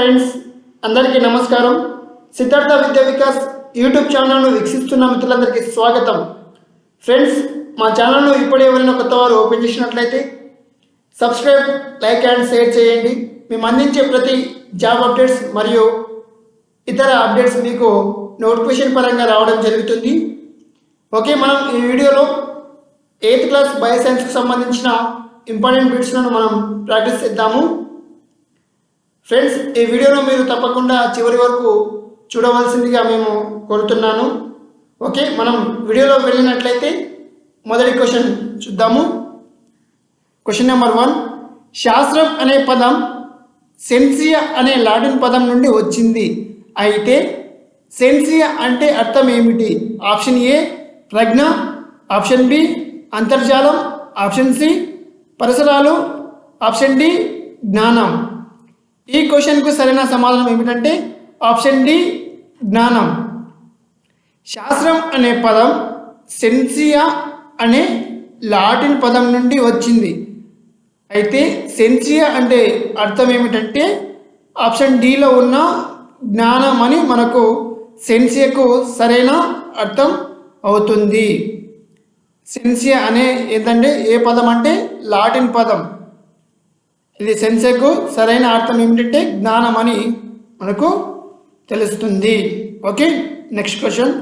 Friends, అందరికీ నమస్కారం. సిద్ధార్థ విద్యా వికాస్ యూట్యూబ్ ఛానల్ను వీక్షిస్తున్న మిత్రులందరికీ స్వాగతం. ఫ్రెండ్స్, మా ఛానల్ను ఇప్పుడు ఎవరైనా కొత్త వారు ఓపెన్ చేసినట్లయితే సబ్స్క్రైబ్, లైక్ అండ్ షేర్ చేయండి. మేము అందించే ప్రతి జాబ్ అప్డేట్స్ మరియు ఇతర అప్డేట్స్ మీకు నోటిఫికేషన్ పరంగా రావడం జరుగుతుంది. ఓకే, మనం ఈ వీడియోలో 8th క్లాస్ బయోసైన్స్కి సంబంధించిన ఇంపార్టెంట్ బిట్స్లను మనం ప్రాక్టీస్ చేద్దాము. ఫ్రెండ్స్, ఈ వీడియోను మీరు తప్పకుండా చివరి వరకు చూడవలసిందిగా మేము కోరుతున్నాను. ఓకే, మనం వీడియోలో వెళ్ళినట్లయితే మొదటి క్వశ్చన్ చూద్దాము. Question number 1. శాస్త్రం అనే పదం సెన్సియా అనే లాటిన్ పదం నుండి వచ్చింది. అయితే సెన్సియా అంటే అర్థం ఏమిటి? ఆప్షన్ ఏ ప్రజ్ఞ, ఆప్షన్ బి అంతర్జాలం, ఆప్షన్ సి పరిసరాలు, ఆప్షన్ డి జ్ఞానం. ఈ క్వశ్చన్కు సరైన సమాధానం ఏమిటంటే ఆప్షన్ డి జ్ఞానం. శాస్త్రం అనే పదం సెన్సియా అనే లాటిన్ పదం నుండి వచ్చింది. అయితే సెన్సియా అంటే అర్థం ఏమిటంటే ఆప్షన్ డిలో ఉన్న జ్ఞానం అని మనకు సెన్సియాకు సరైన అర్థం అవుతుంది. సెన్సియా అనే ఏంటంటే ఏ పదం అంటే లాటిన్ పదం. ఇది సెన్సియాకు సరైన అర్థం ఏమిటంటే జ్ఞానం అని మనకు తెలుస్తుంది. Okay, next question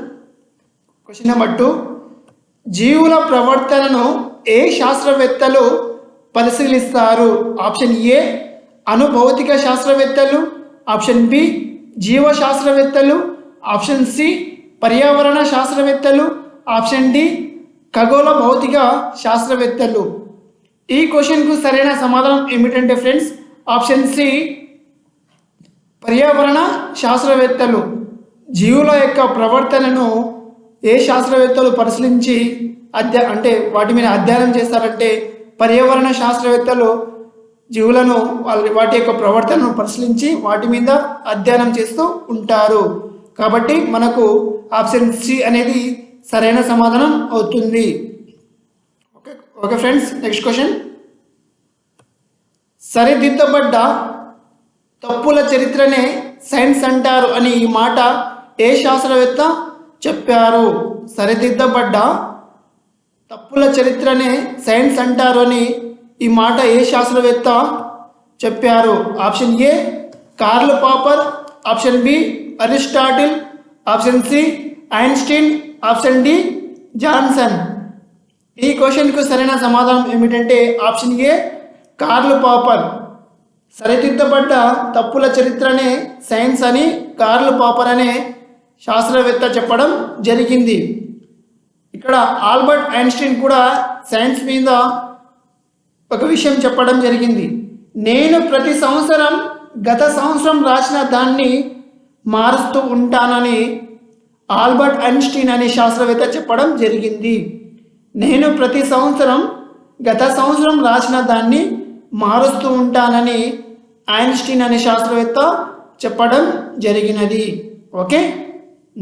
number 2. జీవుల ప్రవర్తనను ఏ శాస్త్రవేత్తలు పరిశీలిస్తారు? ఆప్షన్ ఏ అనుభౌతిక శాస్త్రవేత్తలు, ఆప్షన్ బి జీవశాస్త్రవేత్తలు, ఆప్షన్ సి పర్యావరణ శాస్త్రవేత్తలు, ఆప్షన్ డి ఖగోళ భౌతిక శాస్త్రవేత్తలు. ఈ క్వశ్చన్కు సరైన సమాధానం ఏమిటంటే ఫ్రెండ్స్ ఆప్షన్ సి పర్యావరణ శాస్త్రవేత్తలు. జీవుల యొక్క ప్రవర్తనను ఏ శాస్త్రవేత్తలు పరిశీలించి అంటే వాటి మీద అధ్యయనం చేస్తారంటే పర్యావరణ శాస్త్రవేత్తలు జీవులను వాటి యొక్క ప్రవర్తనను పరిశీలించి వాటి మీద అధ్యయనం చేస్తూ ఉంటారు. కాబట్టి మనకు ఆప్షన్ సి అనేది సరైన సమాధానం అవుతుంది. Okay friends, next question. సరిదిద్దబడ్డ తప్పుల చరిత్రనే సైన్స్ అంటారు అని ఈ మాట ఏ శాస్త్రవేత్త చెప్పారు? సరిదిద్దబడ్డ తప్పుల చరిత్రనే సైన్స్ అంటారు అని ఈ మాట ఏ శాస్త్రవేత్త చెప్పారు? Option A Karl Popper, option B Aristotle, option C Einstein, option D Johnson. ఈ క్వశ్చన్కు సరైన సమాధానం ఏమిటంటే ఆప్షన్ ఏ కార్ల్ పాపర్. సరిదిద్దబడ్డ తప్పుల చరిత్రనే సైన్స్ అని కార్ల్ పాపర్ అనే శాస్త్రవేత్త చెప్పడం జరిగింది. ఇక్కడ ఆల్బర్ట్ ఐన్స్టీన్ కూడా సైన్స్ మీద ఒక విషయం చెప్పడం జరిగింది. నేను ప్రతి సంవత్సరం గత సంవత్సరం రాసిన దాన్ని మారుస్తూ ఉంటానని ఆల్బర్ట్ ఐన్స్టీన్ అనే శాస్త్రవేత్త చెప్పడం జరిగింది. నేను ప్రతి సంవత్సరం గత సంవత్సరం రాసిన దాన్ని మారుస్తూ ఉంటానని ఐన్స్టీన్ అనే శాస్త్రవేత్త చెప్పడం జరిగినది. Okay,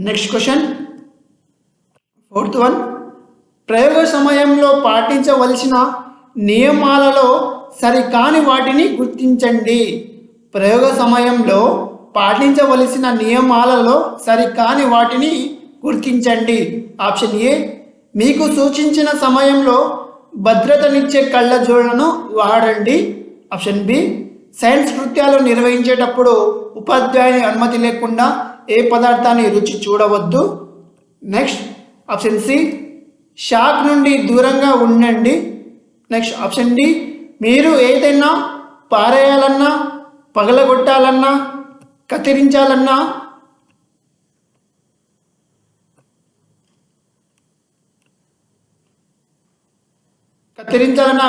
next question 4th 1. ప్రయోగ సమయంలో పాటించవలసిన నియమాలలో సరికాని వాటిని గుర్తించండి. ప్రయోగ సమయంలో పాటించవలసిన నియమాలలో సరికాని వాటిని గుర్తించండి. ఆప్షన్ ఏ మీకు సూచించిన సమయంలో భద్రతనిచ్చే కళ్ళజోళ్లను వాడండి. ఆప్షన్ బి సైన్స్ కృత్యాలు నిర్వహించేటప్పుడు ఉపాధ్యాయుని అనుమతి లేకుండా ఏ పదార్థాన్ని రుచి చూడవద్దు. నెక్స్ట్ ఆప్షన్ సి షాక్ నుండి దూరంగా ఉండండి. నెక్స్ట్ ఆప్షన్ డి మీరు ఏదైనా పారేయాలన్నా, పగలగొట్టాలన్నా, కత్తిరించాలన్నా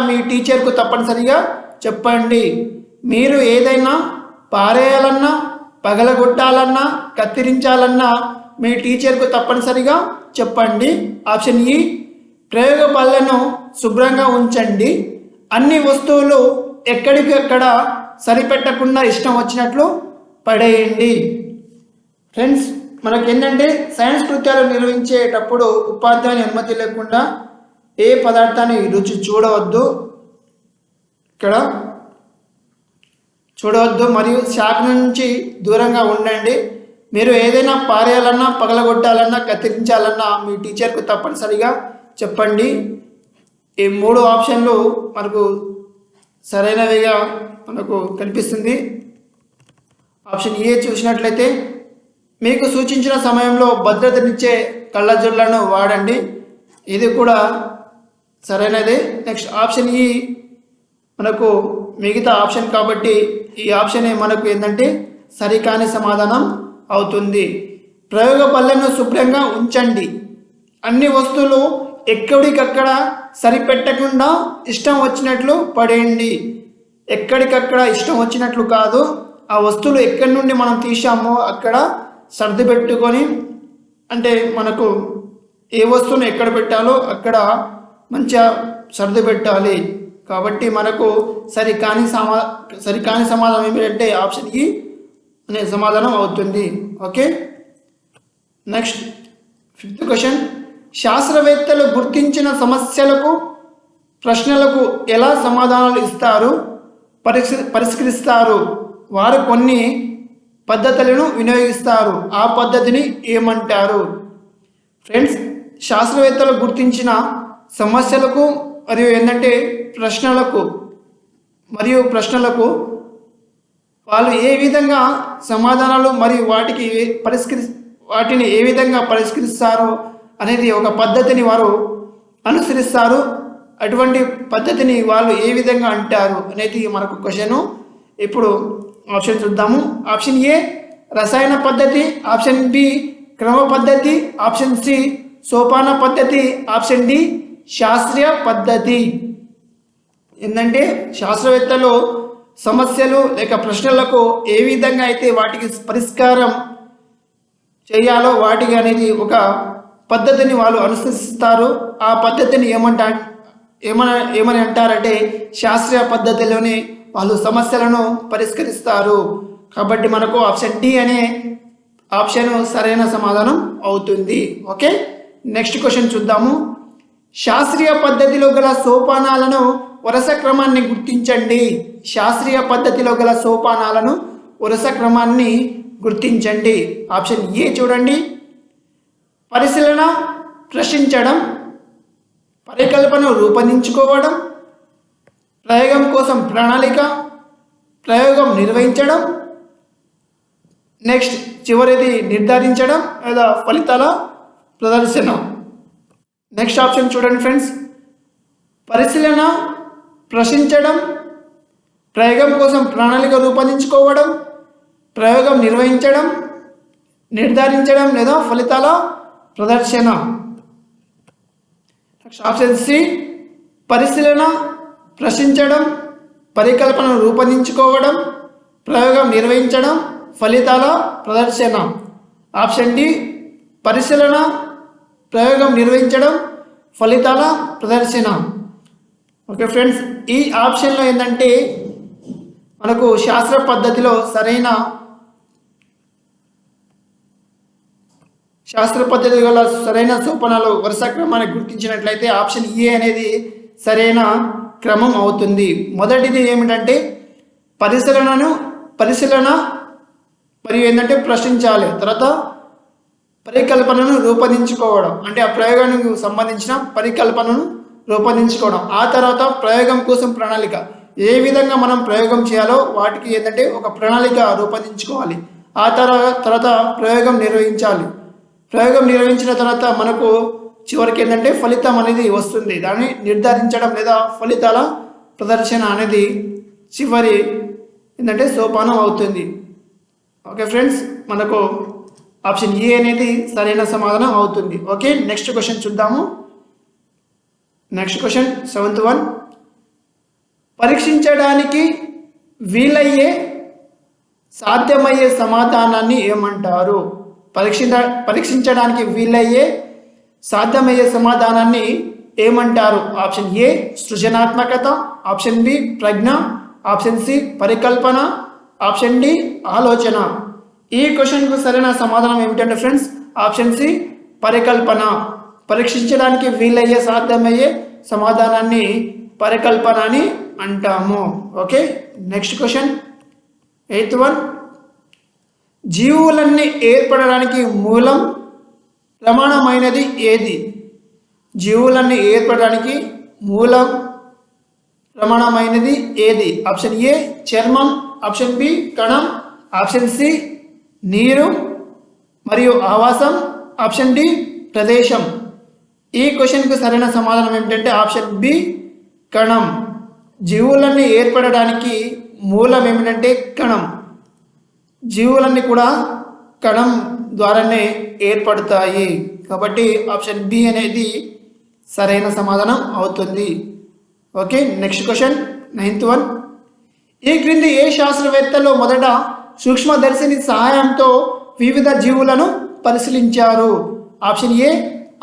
మీ టీచర్కు తప్పనిసరిగా చెప్పండి. మీరు ఏదైనా పారేయాలన్నా, పగలగొట్టాలన్నా, కత్తిరించాలన్నా మీ టీచర్కు తప్పనిసరిగా చెప్పండి. ఆప్షన్ ఈ ప్రయోగ బల్లను శుభ్రంగా ఉంచండి. అన్ని వస్తువులు ఎక్కడికి అక్కడ సరిపెట్టకుండా ఇష్టం వచ్చినట్లు పడేయండి. ఫ్రెండ్స్, మనకి ఏంటంటే సైన్స్ కృత్యాలు నిర్వహించేటప్పుడు ఉపాధ్యాయుని అనుమతి లేకుండా ఏ పదార్థాన్ని రుచి చూడవద్దు. ఇక్కడ చూడవద్దు మరియు షాక్ నుంచి దూరంగా ఉండండి. మీరు ఏదైనా పారేయాలన్నా, పగలగొట్టాలన్నా, కత్తిరించాలన్నా మీ టీచర్కు తప్పనిసరిగా చెప్పండి. ఈ 3 ఆప్షన్లు మనకు సరైనవిగా మనకు కనిపిస్తుంది. ఆప్షన్ ఏ చూసినట్లయితే మీకు సూచించిన సమయంలో భద్రతనిచ్చే కళ్ళజోళ్ళను వాడండి. ఇది కూడా సరైనదే. నెక్స్ట్ ఆప్షన్ ఈ మనకు మిగతా ఆప్షన్ కాబట్టి ఈ ఆప్షనే మనకు ఏంటంటే సరికాని సమాధానం అవుతుంది. ప్రయోగ పళ్ళను శుభ్రంగా ఉంచండి. అన్ని వస్తువులు ఎక్కడికక్కడ సరిపెట్టకుండా ఇష్టం వచ్చినట్లు పడేయండి. ఎక్కడికక్కడ ఇష్టం వచ్చినట్లు కాదు, ఆ వస్తువులు ఎక్కడి నుండి మనం తీసామో అక్కడ సర్ది పెట్టుకొని, అంటే మనకు ఏ వస్తువును ఎక్కడ పెట్టాలో అక్కడ మంచిగా సర్ది పెట్టాలి. కాబట్టి మనకు సరికాని సమాధానం ఏమిటంటే ఆప్షన్ ఈ అనే సమాధానం అవుతుంది. Okay, next 5th question. శాస్త్రవేత్తలు గుర్తించిన సమస్యలకు, ప్రశ్నలకు ఎలా సమాధానాలు ఇస్తారు, పరిష్కరిస్తారు? వారు కొన్ని పద్ధతులను వినియోగిస్తారు. ఆ పద్ధతిని ఏమంటారు? ఫ్రెండ్స్, శాస్త్రవేత్తలు గుర్తించిన సమస్యలకు మరియు ఏంటంటే ప్రశ్నలకు వాళ్ళు ఏ విధంగా సమాధానాలు మరియు వాటిని ఏ విధంగా పరిష్కరిస్తారు అనేది ఒక పద్ధతిని వారు అనుసరిస్తారు. అటువంటి పద్ధతిని వాళ్ళు ఏ విధంగా అంటారు అనేది మనకు క్వశ్చన్. ఇప్పుడు ఆప్షన్ చూద్దాము. ఆప్షన్ ఏ రసాయన పద్ధతి, ఆప్షన్ బి క్రమ పద్ధతి, ఆప్షన్ సి సోపాన పద్ధతి, ఆప్షన్ డి శాస్త్రీయ పద్ధతి. ఏంటంటే శాస్త్రవేత్తలు సమస్యలు లేక ప్రశ్నలకు ఏ విధంగా అయితే వాటికి పరిష్కారం చేయాలో వాటికి అనేది ఒక పద్ధతిని వాళ్ళు అనుసరిస్తారు. ఆ పద్ధతిని ఏమని అంటారంటే శాస్త్రీయ పద్ధతిలోనే వాళ్ళు సమస్యలను పరిష్కరిస్తారు. కాబట్టి మనకు ఆప్షన్ డి అనే ఆప్షన్ సరైన సమాధానం అవుతుంది. ఓకే, నెక్స్ట్ క్వశ్చన్ చూద్దాము. శాస్త్రీయ పద్ధతిలో గల సోపానాలను వరుస క్రమాన్ని గుర్తించండి. శాస్త్రీయ పద్ధతిలో గల సోపానాలను వరుస క్రమాన్ని గుర్తించండి. ఆప్షన్ ఏ చూడండి. పరిశీలన, ప్రశ్నించడం, పరికల్పన రూపొందించుకోవడం, ప్రయోగం కోసం ప్రణాళిక, ప్రయోగం నిర్వహించడం, నెక్స్ట్ చివరిది నిర్ధారించడం లేదా ఫలితాల ప్రదర్శన. నెక్స్ట్ ఆప్షన్ చూడండి ఫ్రెండ్స్. పరిశీలన, ప్రశ్నించడం, ప్రయోగం కోసం ప్రణాళిక రూపొందించుకోవడం, ప్రయోగం నిర్వహించడం, నిర్ధారించడం లేదా ఫలితాల ప్రదర్శన. నెక్స్ట్ ఆప్షన్ సి పరిశీలన, ప్రశ్నించడం, పరికల్పన రూపొందించుకోవడం, ప్రయోగం నిర్వహించడం, ఫలితాల ప్రదర్శన. ఆప్షన్ డి పరిశీలన, ప్రయోగం నిర్వహించడం, ఫలితాల ప్రదర్శన. ఓకే ఫ్రెండ్స్, ఈ ఆప్షన్లో ఏంటంటే మనకు శాస్త్ర పద్ధతిలో గల సరైన సోపానాలు వరుస క్రమాన్ని గుర్తించినట్లయితే ఆప్షన్ ఏ అనేది సరైన క్రమం అవుతుంది. మొదటిది ఏమిటంటే పరిశీలన మరియు ఏంటంటే ప్రశ్నించాలి. తర్వాత పరికల్పనను రూపొందించుకోవడం, అంటే ఆ ప్రయోగానికి సంబంధించిన పరికల్పనను రూపొందించుకోవడం. ఆ తర్వాత ప్రయోగం కోసం ప్రణాళిక, ఏ విధంగా మనం ప్రయోగం చేయాలో వాటికి ఏంటంటే ఒక ప్రణాళిక రూపొందించుకోవాలి. ఆ తర్వాత ప్రయోగం నిర్వహించాలి. ప్రయోగం నిర్వహించిన తర్వాత మనకు చివరికి ఏంటంటే ఫలితం అనేది వస్తుంది. దాన్ని నిర్ధారించడం లేదా ఫలితాల ప్రదర్శన అనేది చివరి ఏంటంటే సోపానం అవుతుంది. ఓకే ఫ్రెండ్స్, మనకు ఆప్షన్ ఏ అనేది సరైన సమాధానం అవుతుంది. ఓకే, నెక్స్ట్ క్వశ్చన్ చూద్దాము. Next question 7th one. పరీక్షించడానికి వీలయ్యే సాధ్యమయ్యే సమాధానాన్ని ఏమంటారు? పరీక్షించడానికి వీలయ్యే సాధ్యమయ్యే సమాధానాన్ని ఏమంటారు? ఆప్షన్ ఏ సృజనాత్మకత, ఆప్షన్ బి ప్రజ్ఞ, ఆప్షన్ సి పరికల్పన, ఆప్షన్ డి ఆలోచన. ఈ క్వశ్చన్కు సరైన సమాధానం ఏమిటంటే ఫ్రెండ్స్ ఆప్షన్ సి పరికల్పన. పరీక్షించడానికి వీలయ్యే సాధ్యమయ్యే సమాధానాన్ని పరికల్పన అని అంటాము. Okay, next question eighth one, జీవులన్నీ ఏర్పడడానికి మూలం ప్రమాణమైనది ఏది? జీవులన్నీ ఏర్పడడానికి మూలం ప్రమాణమైనది ఏది? ఆప్షన్ ఏ చర్మం, ఆప్షన్ బి కణం, ఆప్షన్ సి నీరు మరియు ఆవాసం, ఆప్షన్ డి ప్రదేశం. ఈ క్వశ్చన్కు సరైన సమాధానం ఏమిటంటే ఆప్షన్ బి కణం. జీవులన్నీ ఏర్పడడానికి మూలం ఏమిటంటే కణం. జీవులన్నీ కూడా కణం ద్వారానే ఏర్పడతాయి. కాబట్టి ఆప్షన్ బి అనేది సరైన సమాధానం అవుతుంది. Okay, next question, ninth one. ఈ క్రింది ఏ శాస్త్రవేత్తలు మొదట సూక్ష్మదర్శిని సహాయంతో వివిధ జీవులను పరిశీలించారు? Option A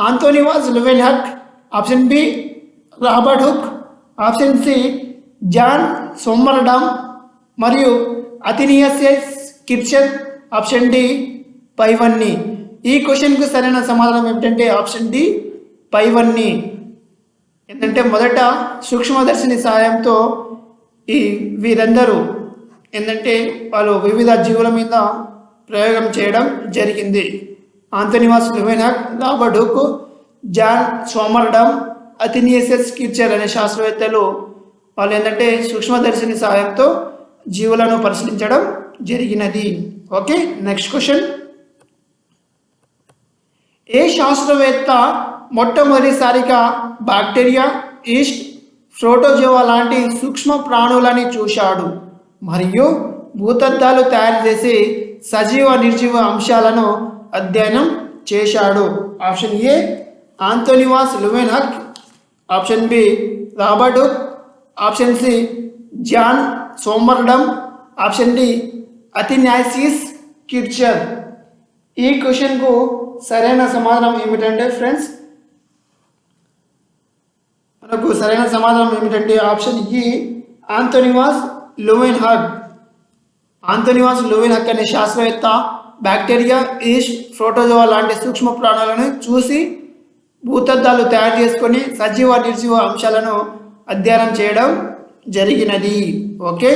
Antonie van Leeuwenhoek, option B Robert Hooke, option C Jan Swammerdam మరియు అథెనియస్ కిర్చర్, ఆప్షన్ డి పైవన్నీ. ఈ క్వశ్చన్కు సరైన సమాధానం ఏమిటంటే ఆప్షన్ డి పైవన్నీ. ఏంటంటే మొదట సూక్ష్మదర్శిని సహాయంతో వీరందరూ ఏంటంటే వాళ్ళు వివిధ జీవుల మీద ప్రయోగం చేయడం జరిగింది. ఆంటోనివాస్ లెవెన్హాక్, రాబర్ట్ హుక్, జాన్ సోమర్డామ్, అథెనియస్ కిర్చర్ అనే శాస్త్రవేత్తలు వాళ్ళు ఏంటంటే సూక్ష్మదర్శిని సహాయంతో జీవులను పరిశీలించడం జరిగినది. Okay, next question. ఏ శాస్త్రవేత్త మొట్టమొదటిసారిగా బ్యాక్టీరియా, ఈస్ట్, ప్రోటోజోవా లాంటి సూక్ష్మ ప్రాణులని చూశాడు మరియు భూతద్దాలు తయారు చేసి సజీవ నిర్జీవ అంశాలను అధ్యయనం చేశాడు? Option A Antonie van Leeuwenhoek, option B Robert Hooke, option C Jan Swammerdam, option D Athanasius Kircher. ఈ క్వశ్చన్కు సరైన సమాధానం ఏమిటంటే ఫ్రెండ్స్, మనకు సరైన సమాధానం ఏమిటంటే ఆప్షన్ ఈ ఆంటోనివాస్ లెవెన్హాక్. ఆంటోనివాస్ లెవెన్హాక్ అనే శాస్త్రవేత్త బ్యాక్టీరియా, ఈస్ట్, ప్రోటోజోవా లాంటి సూక్ష్మ ప్రాణులను చూసి భూతద్దాలు తయారు చేసుకొని సజీవ నిర్జీవ అంశాలను అధ్యయనం చేయడం జరిగినది. Okay,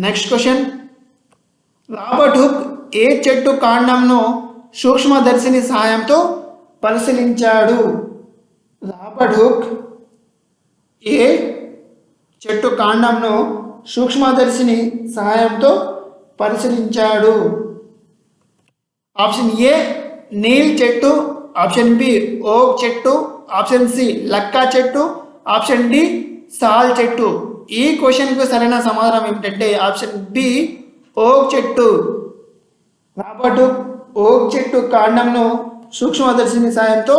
next question. Robert Hooke ఏ చెట్టు కాండంను సూక్ష్మదర్శిని సహాయంతో పరిశీలించాడు? రాబర్ట్ హుక్ ఏ చెట్టు కాండంను సూక్ష్మదర్శిని సహాయంతో పరిశీలించాడు? ఆప్షన్ ఏ నీల్ చెట్టు, ఆప్షన్ బి ఓక్ చెట్టు, ఆప్షన్ సి లక్కా చెట్టు, ఆప్షన్ డి సాల్ చెట్టు. ఈ క్వశ్చన్కు సరైన సమాధానం ఏమిటంటే ఆప్షన్ బి ఓక్ చెట్టు. రాబర్ట్ హుక్ ఓక్ చెట్టు కాండంను సూక్ష్మదర్శిని సాయంతో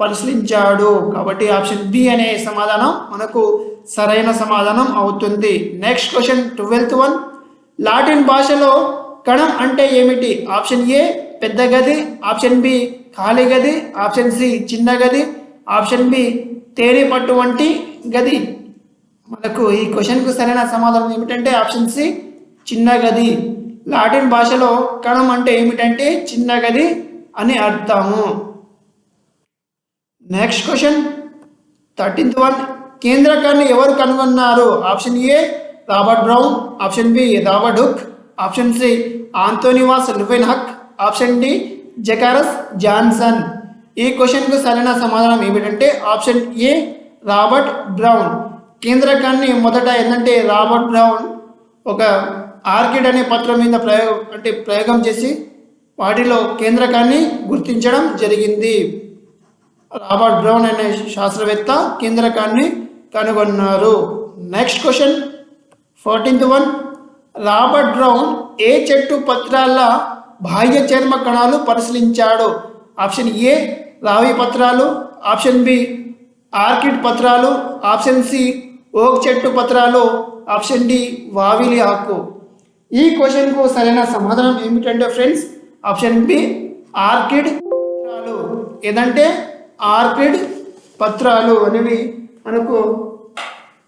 పరిశీలించాడు. కాబట్టి ఆప్షన్ బి అనే సమాధానం మనకు సరైన సమాధానం అవుతుంది. Next question, 12th one. Latin భాషలో కణం అంటే ఏమిటి? ఆప్షన్ ఏ పెద్ద గది, ఆప్షన్ బి ఖాళీ గది, ఆప్షన్ సి చిన్న గది, ఆప్షన్ బి తేనె పట్టు వంటి గది. మనకు ఈ క్వశ్చన్కు సరైన సమాధానం ఏమిటంటే ఆప్షన్ సి చిన్న గది. లాటిన్ భాషలో కణం అంటే ఏమిటంటే చిన్న గది అని అర్థము. Next question, 13th one. కేంద్రకాన్ని ఎవరు కనుగొన్నారు? Option A Robert Brown, option B Robert Hooke, option C Antonie van Leeuwenhoek, option D Zacharias Janssen. ఈ క్వశ్చన్కు సరైన సమాధానం ఏమిటంటే ఆప్షన్ ఏ రాబర్ట్ బ్రౌన్. కేంద్రకాన్ని మొదట ఏంటంటే రాబర్ట్ బ్రౌన్ ఒక ఆర్కిడ్ అనే పత్రం మీద ప్రయోగం చేసి వాటిలో కేంద్రకాన్ని గుర్తించడం జరిగింది. రాబర్ట్ బ్రౌన్ అనే శాస్త్రవేత్త కేంద్రకాన్ని కనుగొన్నారు. Next question, 14th one. Robert Brown ఏ చెట్టు పత్రాల బాహ్య చర్మ కణాలు పరిశీలించాడు? ఆప్షన్ ఏ రావి పత్రాలు, ఆప్షన్ బి ఆర్కిడ్ పత్రాలు, ఆప్షన్ సి ఓక్ చెట్టు పత్రాలు, ఆప్షన్ డి వావిలి ఆకు. ఈ క్వశ్చన్కు సరైన సమాధానం ఏమిటంటే ఫ్రెండ్స్ ఆప్షన్ బి ఆర్కిడ్ పత్రాలు. ఏదంటే ఆర్కిడ్ పత్రాలు అనేవి మనకు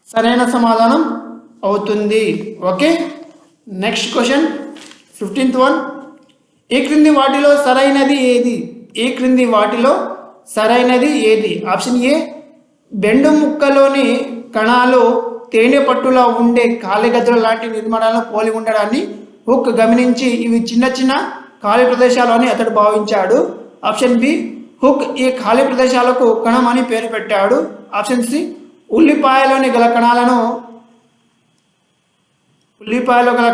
సరైన సమాధానం అవుతుంది. Okay, next question, 15th one. ఈ క్రింది వాటిలో సరైనది ఏది? ఈ క్రింది వాటిలో సరైనది ఏది? ఆప్షన్ ఏ బెండు ముక్కలోని కణాలు తేనె పట్టులో ఉండే కాలిగజ్జల లాంటి నిర్మాణాలను పోలి ఉండడాన్ని హుక్ గమనించి ఇవి చిన్న చిన్న ఖాళీ ప్రదేశాలు అని అతడు భావించాడు. ఆప్షన్ బి హుక్ ఈ ఖాళీ ప్రదేశాలకు కణం అని పేరు పెట్టాడు. ఆప్షన్ సి ఉల్లిపాయలో గల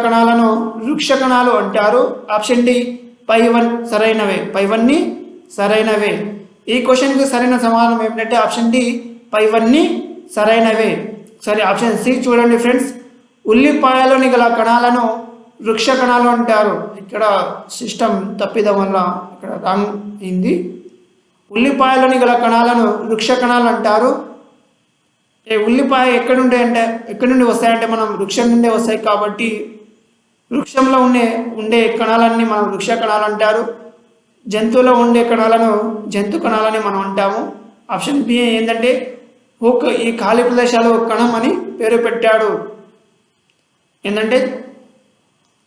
కణాలను వృక్ష కణాలు అంటారు. ఆప్షన్ డి పైవన్నీ సరైనవే. ఈ క్వశ్చన్కి సరైన సమాధానం ఏమిటంటే ఆప్షన్ డి పైవన్నీ సరైనవే. సరే, ఆప్షన్ సి చూడండి ఫ్రెండ్స్, ఉల్లిపాయలోని గల కణాలను వృక్ష కణాలు అంటారు. ఇక్కడ సిస్టమ్ తప్పిదం వల్ల ఇక్కడ రాంగ్ అయింది. ఉల్లిపాయలోని గల కణాలను వృక్ష కణాలు అంటారు. ఉల్లిపాయ ఎక్కడి నుండి వస్తాయంటే మనం వృక్షం నుండే వస్తాయి కాబట్టి వృక్షంలో ఉండే కణాలన్నీ మనం వృక్ష కణాలు అంటారు. జంతువులో ఉండే కణాలను జంతు కణాలని మనం అంటాము. ఆప్షన్ బి ఏంటంటే హుక్ ఈ ఖాళీ ప్రదేశాలు కణం అని పేరు పెట్టాడు. ఏంటంటే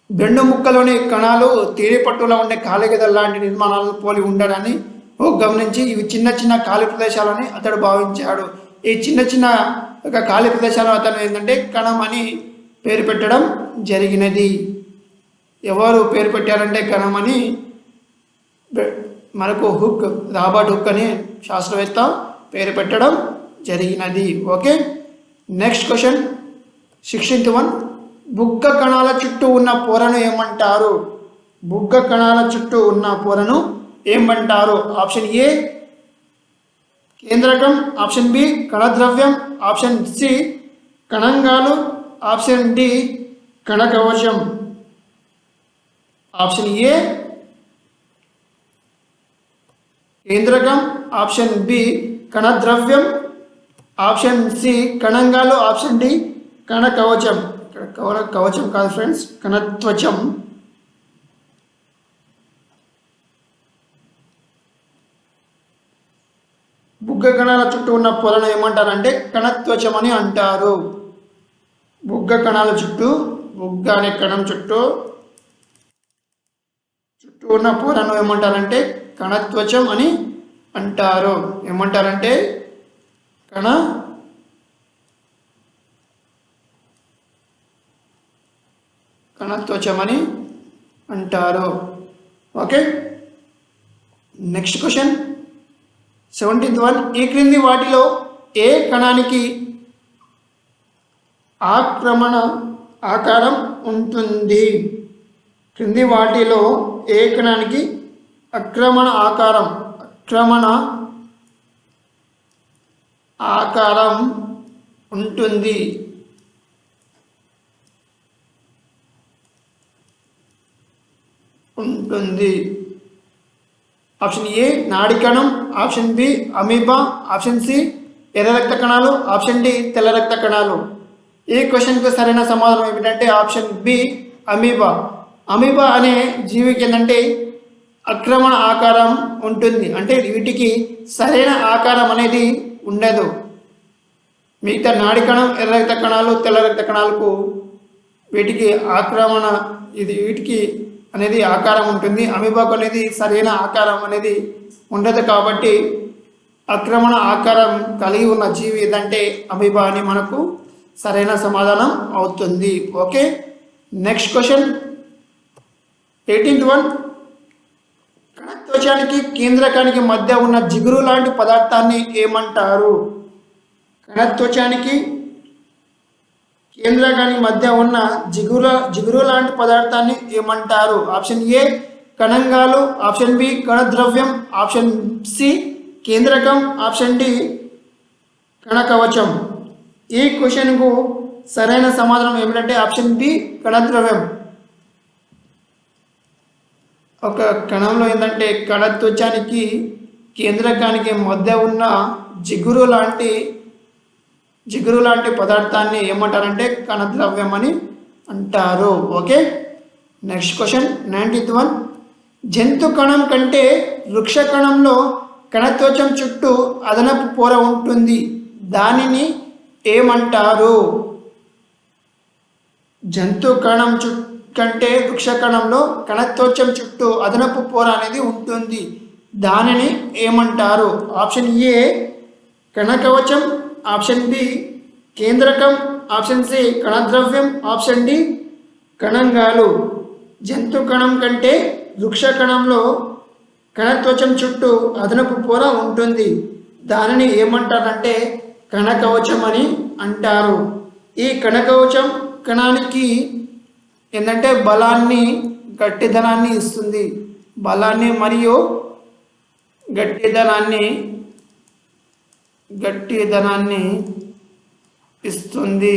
బెండు ముక్కలోని కణాలు తేలిపట్టులో ఉండే ఖాళీ గదుల లాంటి నిర్మాణాలను పోలి ఉండడాన్ని హుక్ గమనించి ఇవి చిన్న చిన్న ఖాళీ ప్రదేశాలని అతడు భావించాడు. ఈ చిన్న చిన్న ఖాళీ ప్రదేశాలు అతను ఏంటంటే కణం అని పేరు పెట్టడం జరిగినది. ఎవరు పేరు పెట్టారంటే కణం అని మనకు హుక్, రాబర్ట్ హుక్ అని శాస్త్రవేత్త పేరు పెట్టడం జరిగినది. Okay, next question 16th one. బుగ్గ కణాల చుట్టూ ఉన్న పొరను ఏమంటారు? బుగ్గ కణాల చుట్టూ ఉన్న పొరను ఏమంటారు? ఆప్షన్ ఏ కేంద్రకం, ఆప్షన్ బి కణద్రవ్యం, ఆప్షన్ సి కణంగాలు, ఆప్షన్ డి కణకవచం. ఆప్షన్ ఏ కేంద్రకం, ఆప్షన్ బి కణద్రవ్యం, ఆప్షన్ సి కణంగాలు, ఆప్షన్ డి కణకవచం. ఇక్కడ కవచం కాదు ఫ్రెండ్స్, కణత్వచం. బుగ్గ కణాల చుట్టూ ఉన్న పొరను ఏమంటారంటే కణత్వచం అని అంటారు. బుగ్గ కణాల చుట్టూ, బుగ్గ అనే కణం చుట్టూ ఉన్న పొరను ఏమంటారంటే కణత్వచం అని అంటారు. ఏమంటారంటే కణత్వచం అని అంటారు. Okay, next question 17th one. ఈ క్రింది వాటిలో ఏ కణానికి ఆక్రమణ ఆకారం ఉంటుంది? క్రింది వాటిలో ఏ కణానికి ఆక్రమణ ఆకారం ఉంటుంది? ఆప్షన్ ఏ నాడి కణం, option B amoeba, option C ఎర్ర రక్త కణాలు, ఆప్షన్ డి తెల్ల రక్త కణాలు. ఈ క్వశ్చన్కి సరైన సమాధానం ఏమిటంటే ఆప్షన్ బి అమీబా. అమీబా అనే జీవికి ఏంటంటే ఆక్రమణ ఆకారం ఉంటుంది. అంటే వీటికి సరైన ఆకారం అనేది ఉండదు. మిగతా నాడి కణం, ఎర్ర రక్త కణాలు, తెల్ల రక్త కణాలకు వీటికి వీటికి అనేది ఆకారం ఉంటుంది. అమీబాకు అనేది సరైన ఆకారం అనేది ఉండదు. కాబట్టి ఆక్రమణ ఆకారం కలిగి ఉన్న జీవి ఏదంటే అమీబా అని మనకు సరైన సమాధానం అవుతుంది. Okay, next question 18th one. కణత్వచానికి కేంద్రకానికి మధ్య ఉన్న జిగురు లాంటి పదార్థాన్ని ఏమంటారు? కణత్వచానికి కేంద్రకానికి మధ్య ఉన్న జిగురు లాంటి పదార్థాన్ని ఏమంటారు? ఆప్షన్ ఏ కణంగాలు, ఆప్షన్ బి కణద్రవ్యం, ఆప్షన్ సి కేంద్రకం, ఆప్షన్ డి కణకవచం. ఈ క్వశ్చన్కు సరైన సమాధానం ఏమిటంటే ఆప్షన్ బి కణద్రవ్యం. ఒక కణంలో ఏంటంటే కణత్వచానికి కేంద్రకానికి మధ్య ఉన్న జిగురు లాంటి పదార్థాన్ని ఏమంటారంటే కణద్రవ్యం అని అంటారు. Okay, next question 19th one. జంతు కణం కంటే వృక్ష కణంలో కణత్వచం చుట్టూ అదనపు పొర ఉంటుంది. దానిని ఏమంటారు? జంతు కణం కంటే వృక్ష కణంలో కణత్వచం చుట్టూ అదనపు పొర అనేది ఉంటుంది. దానిని ఏమంటారు? ఆప్షన్ ఏ కణకవచం, ఆప్షన్ బి కేంద్రకం, ఆప్షన్ సి కణద్రవ్యం, ఆప్షన్ డి కణంగాలు. జంతు కణం కంటే వృక్ష కణంలో కణత్వచం చుట్టూ అదనపు పొర ఉంటుంది. దానిని ఏమంటారంటే కణకవచం అని అంటారు. ఈ కణకవచం కణానికి ఏంటంటే బలాన్ని, గట్టిదనాన్ని ఇస్తుంది. బలాన్ని మరియు గట్టిదనాన్ని ఇస్తుంది.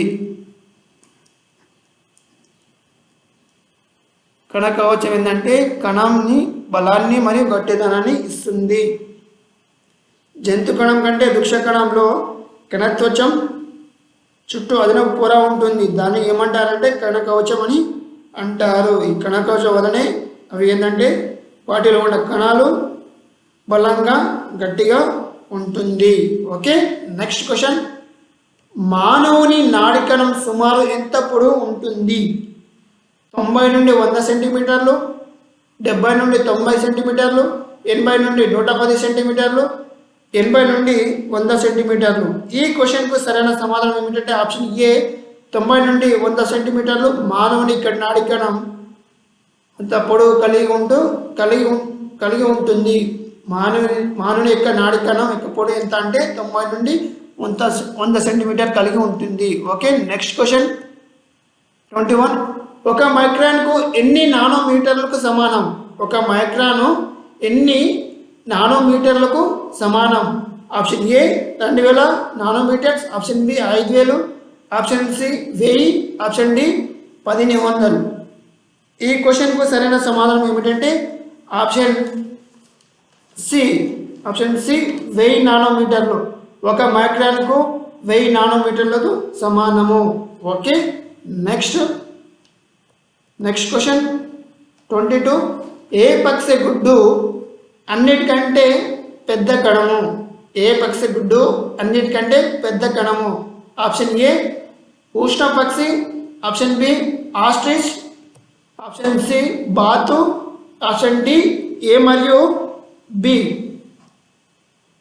కణకవచం ఏంటంటే కణాన్ని బలాన్ని మరియు గట్టిదనాన్ని ఇస్తుంది. జంతు కణం కంటే వృక్ష కణంలో కణత్వచం చుట్టూ అదనపు పొర ఉంటుంది. దాన్ని ఏమంటారంటే కణకవచం అని అంటారు. ఈ కణకవచం వలనే అవి ఏంటంటే వాటిలో ఉన్న కణాలు బలంగా గట్టిగా ఉంటుంది. Okay, next question. మానవుని నాడి కణం సుమారు ఎంత పొడవు ఉంటుంది? 90 నుండి 100 సెంటీమీటర్లు, 70 నుండి 90 సెంటీమీటర్లు, 80 నుండి 110 సెంటీమీటర్లు, 80 నుండి 100 సెంటీమీటర్లు. ఈ క్వశ్చన్కు సరైన సమాధానం ఏమిటంటే ఆప్షన్ ఏ 90 నుండి 100 సెంటీమీటర్లు మానవుని నాడి కణం అంత పొడవు కలిగి ఉంటుంది. మానవుని యొక్క నాడి కణం యొక్క పొడవు ఎంత అంటే 90 నుండి 100 సెంటీమీటర్ కలిగి ఉంటుంది. Okay, next question 21. ఒక మైక్రాన్కు ఎన్ని నానోమీటర్లకు సమానం? ఒక మైక్రాను ఎన్ని నానోమీటర్లకు సమానం? Option A 2000 nanometers, option B 5000, option C 1000, option D 1500. ఈ క్వశ్చన్కు సరైన సమాధానం ఏమిటంటే ఆప్షన్ సి 1000 నానోమీటర్లు. ఒక మైక్రాన్కు 1000 నానోమీటర్లకు సమానము. Okay, next question 22. ఏ పక్షి గుడ్డు అన్నిటికంటే పెద్ద కణము? ఏ పక్షి గుడ్డు అన్నిటికంటే పెద్ద కణము? ఆప్షన్ ఏ ఉష్ణ పక్షి, option B ostrich, option C బాతు, ఆప్షన్ డి ఏ మరియు బి.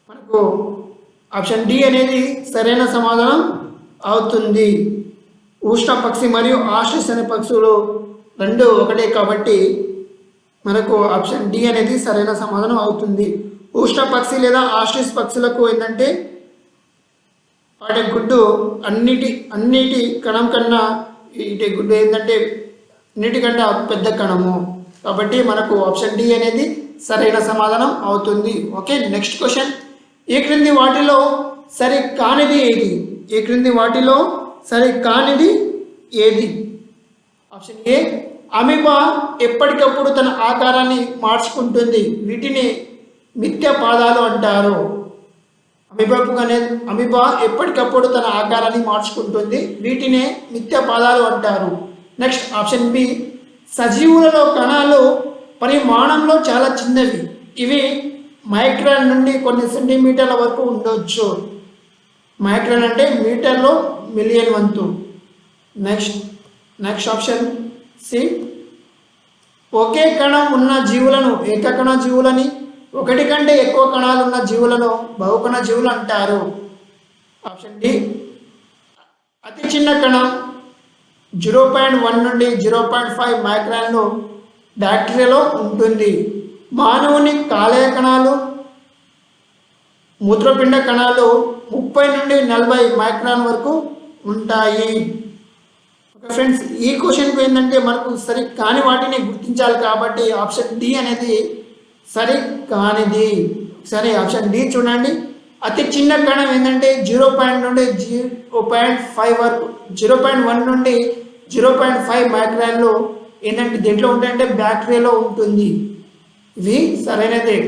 మనకు ఆప్షన్ డి అనేది సరైన సమాధానం అవుతుంది. ఉష్ణ పక్షి మరియు ఆస్ట్రిచ్ అనే పక్షులు రెండు ఒకటే కాబట్టి మనకు ఆప్షన్ డి అనేది సరైన సమాధానం అవుతుంది. ఉష్ణ పక్షి లేదా ఆస్ట్రిచ్ పక్షులకు ఏంటంటే వాటి గుడ్డు అన్నిటి కణం కన్నా ఇటు గుడ్డు ఏంటంటే అన్నిటికన్నా పెద్ద కణము కాబట్టి మనకు ఆప్షన్ డి అనేది సరైన సమాధానం అవుతుంది. Okay, next question. ఈ క్రింది వాటిలో సరి కానిది ఏది? ఈ క్రింది వాటిలో సరి కానిది ఏది? ఆప్షన్ ఏ అమీబా ఎప్పటికప్పుడు తన ఆకారాన్ని మార్చుకుంటుంది. వీటిని మిథ్య పాదాలు అంటారు. అమీబా ఎప్పటికప్పుడు తన ఆకారాన్ని మార్చుకుంటుంది. వీటినే మిథ్య పాదాలు అంటారు. నెక్స్ట్ ఆప్షన్ బి సజీవులలో కణాలు పరిమాణంలో చాలా చిన్నవి. ఇవి మైక్రాన్ నుండి కొన్ని సెంటీమీటర్ల వరకు ఉండవచ్చు. మైక్రాన్ అంటే మీటర్లో మిలియన్ వంతు. నెక్స్ట్ ఆప్షన్ సి ఒకే కణం ఉన్న జీవులను ఏకకణ జీవులని, ఒకటి కంటే ఎక్కువ కణాలు ఉన్న జీవులను బహుకణ జీవులు అంటారు. ఆప్షన్ డి అతి చిన్న కణం 0.1 నుండి 0.5 మైక్రాన్లు బ్యాక్టీరియాలో ఉంటుంది. మానవుని కాలేయ కణాలు, మూత్రపిండ కణాలు 30 నుండి 40 మైక్రాన్ వరకు ఉంటాయి. ఫ్రెండ్స్, ఈ క్వశ్చన్కి ఏంటంటే మనకు సరి కాని వాటిని గుర్తించాలి కాబట్టి ఆప్షన్ డి అనేది సరి కానిది. సరే, ఆప్షన్ డి చూడండి. అతి చిన్న కణం ఏంటంటే 0.1 నుండి 0.5 వరకు 0.1 నుండి 0.5 మైక్రాన్లు ఏంటంటే దేంట్లో ఉంటాయంటే బ్యాక్టీరియాలో ఉంటుంది. ఇవి సరైనదే.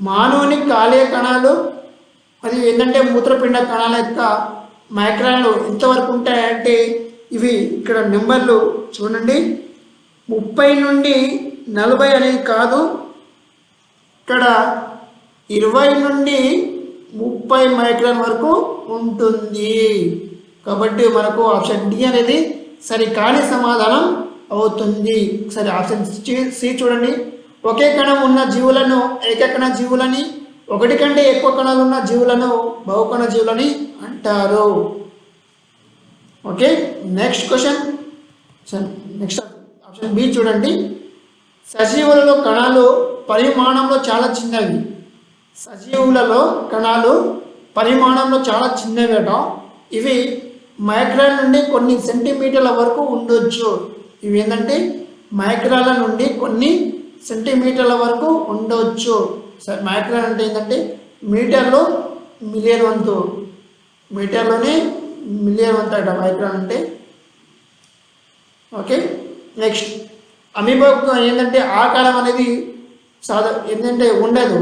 మానవుని కాలేయ కణాలు మరియు ఏంటంటే మూత్రపిండ కణాల యొక్క మైక్రాన్లు ఎంతవరకు ఉంటాయంటే ఇవి ఇక్కడ నెంబర్లు చూడండి 30 నుండి 40 అనేది కాదు, ఇక్కడ 20 నుండి 30 మైక్రాన్ వరకు ఉంటుంది. కాబట్టి మనకు ఆప్షన్ డి అనేది సరి కాని సమాధానం అవుతుంది. సరే, ఆప్షన్ సి చూడండి. ఒకే కణం ఉన్న జీవులను ఏకకణ జీవులని, ఒకటి కంటే ఎక్కువ కణాలు ఉన్న జీవులను బహుకణ జీవులని అంటారు. Okay, next question. Next option B చూడండి. సజీవులలో కణాలు పరిమాణంలో చాలా చిన్నవి. సజీవులలో కణాలు పరిమాణంలో చాలా చిన్నవిట. ఇవి మైక్రాన్ నుండి కొన్ని సెంటీమీటర్ల వరకు ఉండొచ్చు. ఇవి ఏంటంటే మైక్రాల నుండి కొన్ని సెంటీమీటర్ల వరకు ఉండవచ్చు. మైక్రాన్ అంటే ఏంటంటే మీటర్లో మిలియన్ వంతు, మీటర్లోనే మిలియన్ వంతు అట మైక్రాన్ అంటే. ఓకే, నెక్స్ట్ అమీబాకు ఏంటంటే ఆకారం అనేది ఏంటంటే ఉండదు.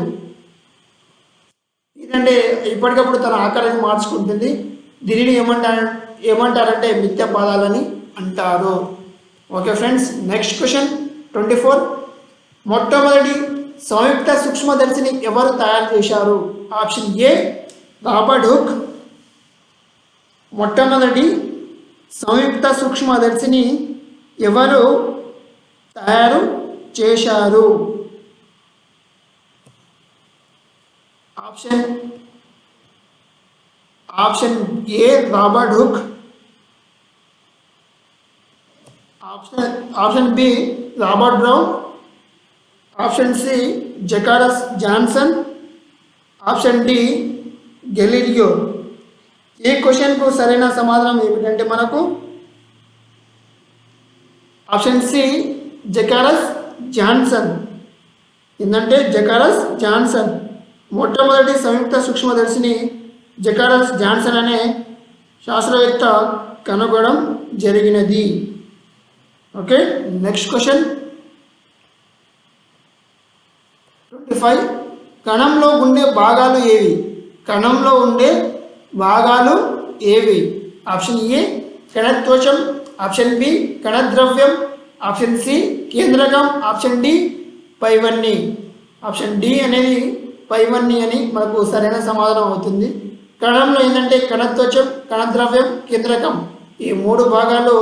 ఏంటంటే ఇప్పటికప్పుడు తన ఆకారాన్ని మార్చుకుంటుంది. దీనిని ఏమంటారంటే మిథ్య పాదాలని అంటారు. Okay friends, next question 24. మొట్టమొదటి సంయుక్త సూక్ష్మదర్శిని ఎవరు తయారు చేశారు? Option A Robert Hooke. మొట్టమొదటి సంయుక్త సూక్ష్మదర్శిని ఎవరు తయారు చేశారు? Option A Robert Hooke, option B Robert Brown, option C Zacharias Janssen, option D Galileo. ఈ క్వశ్చన్కు సరైన సమాధానం ఏమిటంటే మనకు ఆప్షన్ సి జకారస్ జాన్సన్. ఏంటంటే జకారస్ జాన్సన్ మొట్టమొదటి సంయుక్త సూక్ష్మదర్శిని జకారస్ జాన్సన్ అనే శాస్త్రవేత్త కనుగొనడం జరిగినది. Okay, next question 25. కణంలో ఉండే భాగాలు ఏవి? కణంలో ఉండే భాగాలు ఏవి? ఆప్షన్ ఏ కణత్వచం, ఆప్షన్ బి కణద్రవ్యం, ఆప్షన్ సి కేంద్రకం, ఆప్షన్ డి పైవన్నీ. ఆప్షన్ డి అనేది పైవన్నీ అని మనకు సరైన సమాధానం అవుతుంది. కణంలో ఏంటంటే కణత్వచం, కణద్రవ్యం, కేంద్రకం ఈ 3 భాగాలు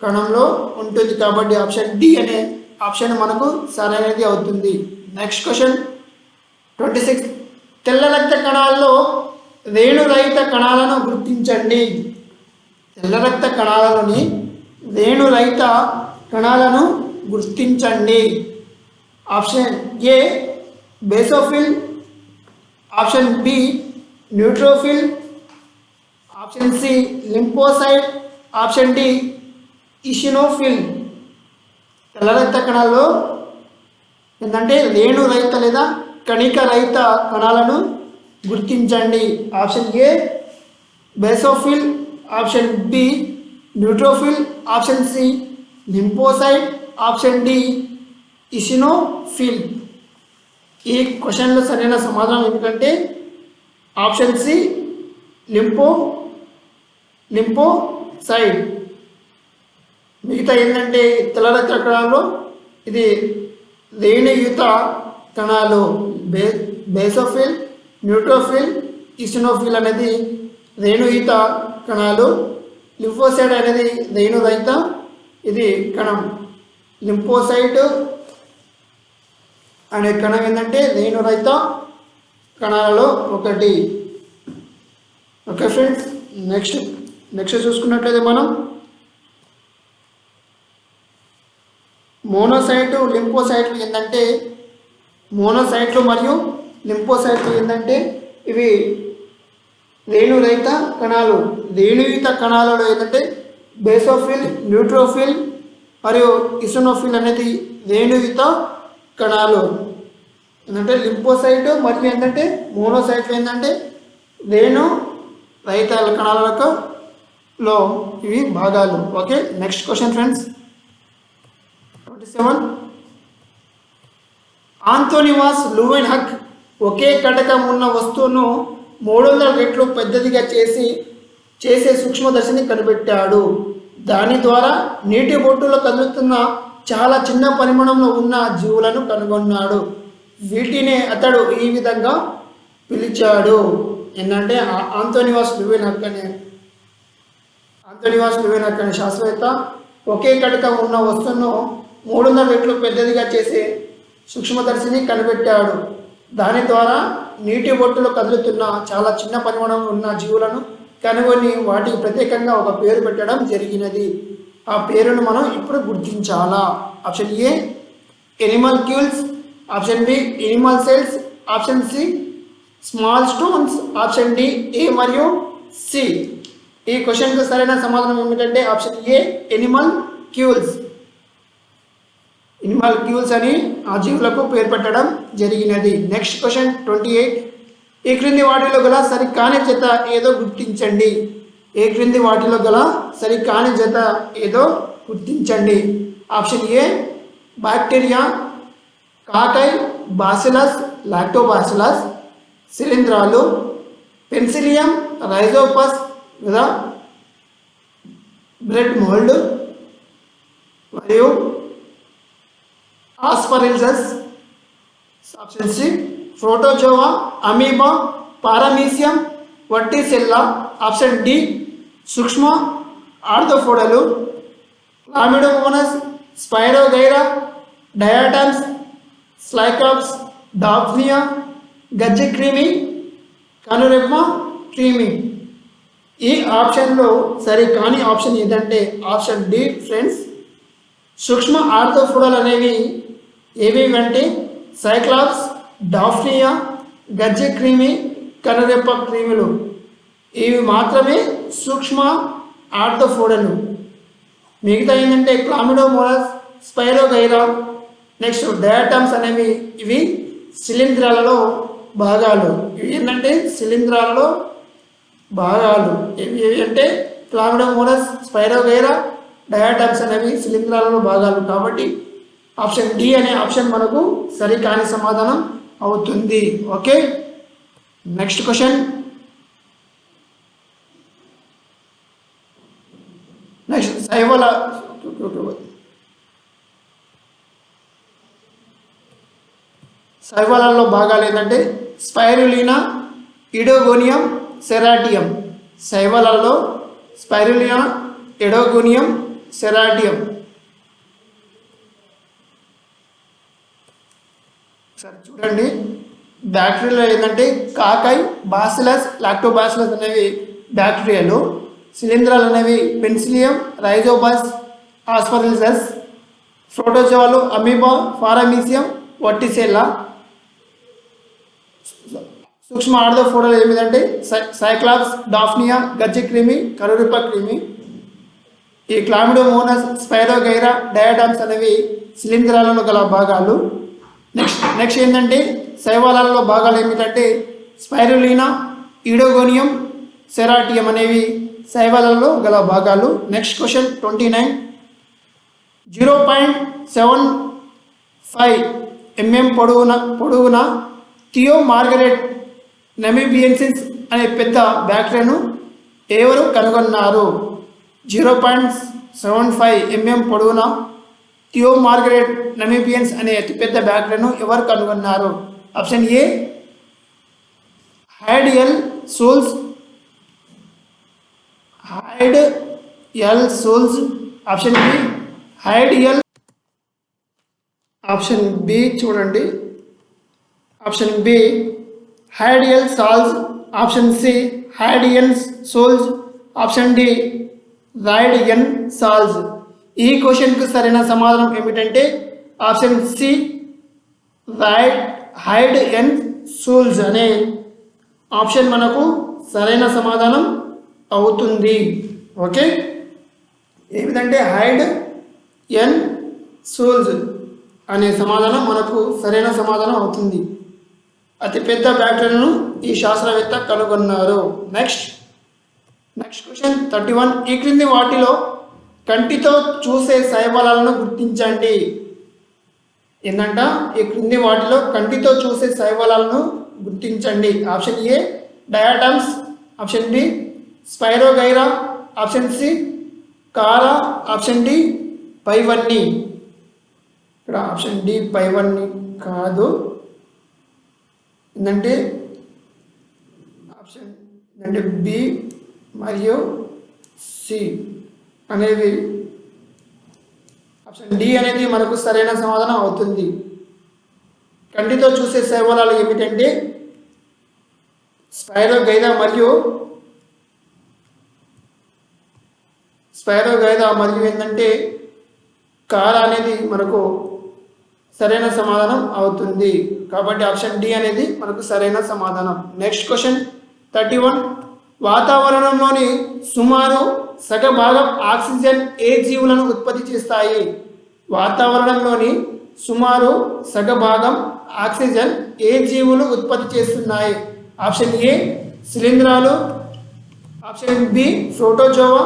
కణంలో ఉంటుంది కాబట్టి ఆప్షన్ డి అనే ఆప్షన్ మనకు సరైనది అవుతుంది. Next question 26. తెల్ల రక్త కణాల్లో రేణురహిత కణాలను గుర్తించండి. తెల్ల రక్త కణాలలోని రేణురహిత కణాలను గుర్తించండి. Option A basophil, option B neutrophil, option C lymphocyte, option D eosinophil. తెల్ల రక్త కణాల్లో ఏంటంటే రేణు రహిత లేదా కణిక రహిత కణాలను గుర్తించండి. Option A basophil, option B neutrophil, option C lymphocyte, option D eosinophil. ఈ క్వశ్చన్లో సరైన సమాధానం ఏమిటంటే ఆప్షన్ సి లింపోసైట్. మిగతా ఏంటంటే తెల్ల రక్త కణాల్లో ఇది రేణుయుత కణాలు బేసోఫిల్, న్యూట్రోఫిల్, ఇసినోఫిల్ అనేది రేణుయుత కణాలు. లింఫోసైట్ అనేది రేణురహిత ఇది కణం. లింఫోసైట్ అనే కణం ఏంటంటే రేణురహిత కణాలలో ఒకటి. ఓకే ఫ్రెండ్స్, నెక్స్ట్ చూసుకున్నట్లయితే మనం మోనోసైట్లు, లింఫోసైట్లు ఏంటంటే మోనోసైట్లు మరియు లింఫోసైట్లు ఏంటంటే ఇవి రేణురహిత కణాలు. రేణుయుత కణాలలో ఏంటంటే బేసోఫిల్, న్యూట్రోఫిల్ మరియు ఇసినోఫిల్ అనేది రేణుయుత కణాలు. ఏంటంటే లింఫోసైట్ మరియు ఏంటంటే మోనోసైట్లు ఏంటంటే రేణు రహిత కణాలలో ఇవి భాగాలు. Okay, next question friends 27. ఆంథోనివాస్ లూవెన్హక్ ఒకే కటకం ఉన్న వస్తువును 300 రెట్లు పెద్దదిగా చేసే సూక్ష్మదర్శిని కనిపెట్టాడు. దాని ద్వారా నీటి బొట్టులో కదులుతున్న చాలా చిన్న పరిమాణంలో ఉన్న జీవులను కనుగొన్నాడు. వీటినే అతడు ఈ విధంగా పిలిచాడు. ఏంటంటే ఆంథోనివాస్ లూవెన్హక్ అనే శాస్త్రవేత్త ఒకే కటకం ఉన్న వస్తువును 300 రెట్లు పెద్దదిగా చేసే సూక్ష్మదర్శిని కనిపెట్టాడు. దాని ద్వారా నీటి బొట్టులో కదులుతున్న చాలా చిన్న పరిమాణం ఉన్న జీవులను కనుగొని వాటికి ప్రత్యేకంగా ఒక పేరు పెట్టడం జరిగినది. ఆ పేరును మనం ఇప్పుడు గుర్తించాలా? Option A animalcules, option B animal cells, option C small stones, option D A మరియు సి. ఈ క్వశ్చన్కు సరైన సమాధానం ఏమిటంటే option A animalcules. Animalcules అని ఆ జీవులకు పేరు పెట్టడం జరిగినది. Next question 28. ఈ క్రింది వాటిలో గల సరికాని జత ఏదో గుర్తించండి. ఏ క్రింది వాటిలో గల సరికాని జత ఏదో గుర్తించండి. Option A bacteria, cocci, bacillus, lactobacillus, శిలీంధ్రాలు, పెన్సిలియం, రైజోపస్ లేదా బ్రెడ్ మోల్డ్ మరియు aspergillus. Option C protozoa, amoeba, paramecium, vorticella. Option D సూక్ష్మ ఆర్థోపోడలు, chlamydomonas, spirogyra, diatoms, cyclops, daphnia, గజ్జి క్రీమి, కనురెమ్మ క్రీమి. ఈ ఆప్షన్లో సరికాని ఆప్షన్ ఏదంటే ఆప్షన్ డి ఫ్రెండ్స్. సూక్ష్మ ఆర్థోపోడలు అనేవి ఏవేవి అంటే సైక్లాప్స్, డాఫ్నియా, గజ్జి క్రీమి, కనురెప్ప క్రీములు. ఇవి మాత్రమే సూక్ష్మ ఆర్థోపోడలు. మిగతా ఏంటంటే క్లామిడోమోనస్, స్పైరోగైరా, నెక్స్ట్ డయాటమ్స్ అనేవి ఇవి శిలీంధ్రాలలో భాగాలు. ఇవి ఏంటంటే శిలీంధ్రాలలో భాగాలు. ఇవి అంటే క్లామిడోమోనస్, స్పైరోగైరా, డయాటమ్స్ అనేవి శిలీంధ్రాలలో భాగాలు. కాబట్టి ఆప్షన్ డి అనే ఆప్షన్ మనకు సరికాని సమాధానం అవుతుంది. Okay, next question. నెక్స్ట్ శైవాలలో భాగాలు ఏంటంటే స్పైరులినా, ఇడోగోనియం, సెరాటియం. శైవాలలో spirulina, ఇడోగోనియం, Ceratium. సరే చూడండి, బ్యాక్టీరియాలో ఏంటంటే కాకై, బాసిలస్, లాక్టోబాసిలస్ అనేవి బ్యాక్టీరియాలు. శిలీంధ్రాలు అనేవి పెన్సిలియం, రైజోబస్, ఆస్పరిల్సస్. ప్రోటోజోవాలు అమీబా, పారామీసియం, వర్టిసెల్లా. సూక్ష్మ ఆర్థోపోడలు ఏమిటంటే సైక్లాప్స్, డాఫ్నియా, గజ్జి క్రిమి, కనురెప్ప క్రిమి. ఈ క్లామిడోమోనస్, స్పైరోగైరా, డయాటమ్స్ అనేవి శిలీంధ్రాలలో గల భాగాలు. నెక్స్ట్ ఏంటంటే శైవాలలో భాగాలు ఏమిటంటే స్పైరులినా, ఈడోగోనియం, సెరాటియం అనేవి శైవాలలో గల భాగాలు. Next question 29. 0.75 mm పొడవున థియో మార్గరెట్ నమీబియన్సిస్ అనే పెద్ద బ్యాక్టీరియాను ఎవరు కనుగొన్నారు? 0.75 mm పొడవున థియో మార్గరెట్ నమీబియన్స్ అనే అతిపెద్ద బ్యాక్టీరియాను ఎవరు కనుగొన్నారు? Option A Heide L Schulz, option B Heide L. Option B చూడండి, option B Heide L Schulz, option C Heide N Schulz, option D Reid N Schulz. ఈ క్వశ్చన్కు సరైన సమాధానం ఏమిటంటే option C Heide N Schulz అనే option మనకు సరైన సమాధానం అవుతుంది. ఓకే, ఏమిటంటే హైడ్ ఎన్ సోల్స్ అనే సమాధానం మనకు సరైన సమాధానం అవుతుంది. అతిపెద్ద బ్యాక్టీరియాను ఈ శాస్త్రవేత్త కనుగొన్నారు. Next question 31. ఈ క్రింది వాటిలో కంటితో చూసే శైవాలను గుర్తించండి. ఏంటంట ఈ క్రింది వాటిలో కంటితో చూసే శైవాలను గుర్తించండి. Option A diatoms, option B spirogyra, option C chara, option D పైవన్నీ. ఇక్కడ ఆప్షన్ డి పైవన్నీ కాదు, ఏంటంటే ఆప్షన్ అంటే బి మరియు సి అనేవి. ఆప్షన్ డి అనేది మనకు సరైన సమాధానం అవుతుంది. కంటితో చూసే శైవాలు ఏమిటంటే స్పైరోగైరా మరియు ఏంటంటే కారా అనేది మనకు సరైన సమాధానం అవుతుంది. కాబట్టి ఆప్షన్ డి అనేది మనకు సరైన సమాధానం. Next question 31. వాతావరణంలోని సుమారు సగభాగం ఆక్సిజన్ ఏ జీవులను ఉత్పత్తి చేస్తాయి? వాతావరణంలోని సుమారు సగభాగం ఆక్సిజన్ ఏ జీవులు ఉత్పత్తి చేస్తున్నాయి? ఆప్షన్ ఏ శిలీంధ్రాలు, option B protozoa,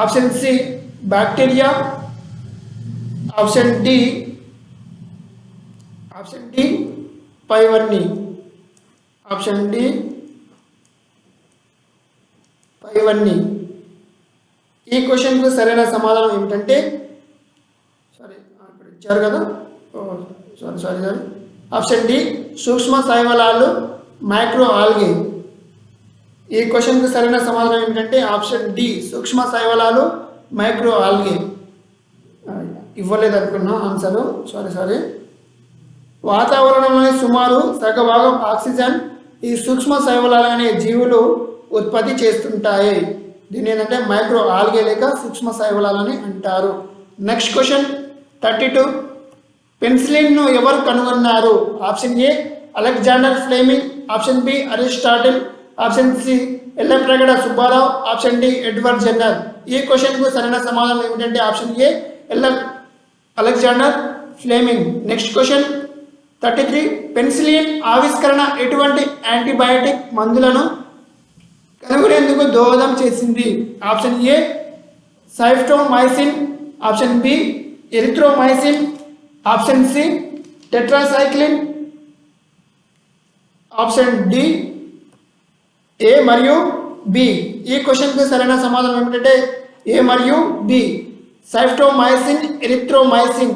option C bacteria, option D పైవన్నీ. ఆప్షన్ డి పైవన్నీ. ఈ క్వశ్చన్కు సరైన సమాధానం ఏమిటంటే ఇక్కడ ఇచ్చారు కదా, సారీ ఆప్షన్ డి సూక్ష్మ శైవలాలు, మైక్రో ఆల్గే. ఈ క్వశ్చన్కు సరైన సమాధానం ఏమిటంటే ఆప్షన్ డి సూక్ష్మ శైవలాలు, మైక్రో ఆల్గే. ఇవ్వలేదు అనుకున్నా ఆన్సరు, సారీ. వాతావరణంలోని సుమారు సగభాగం ఆక్సిజన్ ఈ సూక్ష్మ శైవలాలు అనే జీవులు ఉత్పత్తి చేస్తుంటాయి. దీని ఏంటంటే మైక్రో ఆల్గే లేక సూక్ష్మ శైవలాలని అంటారు. Next question 32. పెన్సిలిన్ను ఎవరు కనుగొన్నారు? Option A Alexander Fleming, option B Aristotle, option C Yellapragada Subbarao, option D Edward Jenner. ఈ క్వశ్చన్కు సరైన సమాధానం ఏమిటంటే option A Alexander Fleming. Next question 33. Penicillin ఆవిష్కరణ ఎటువంటి యాంటీబయాటిక్ మందులను కనుగొనేందుకు దోహదం చేసింది? Option A streptomycin, option B erythromycin, option C tetracycline, option D A మరియు బి. ఈ క్వశ్చన్కి సరైన సమాధానం ఏమిటంటే ఏ మరియు బి సైఫ్టోమైసిన్, ఎరిథ్రోమైసిన్.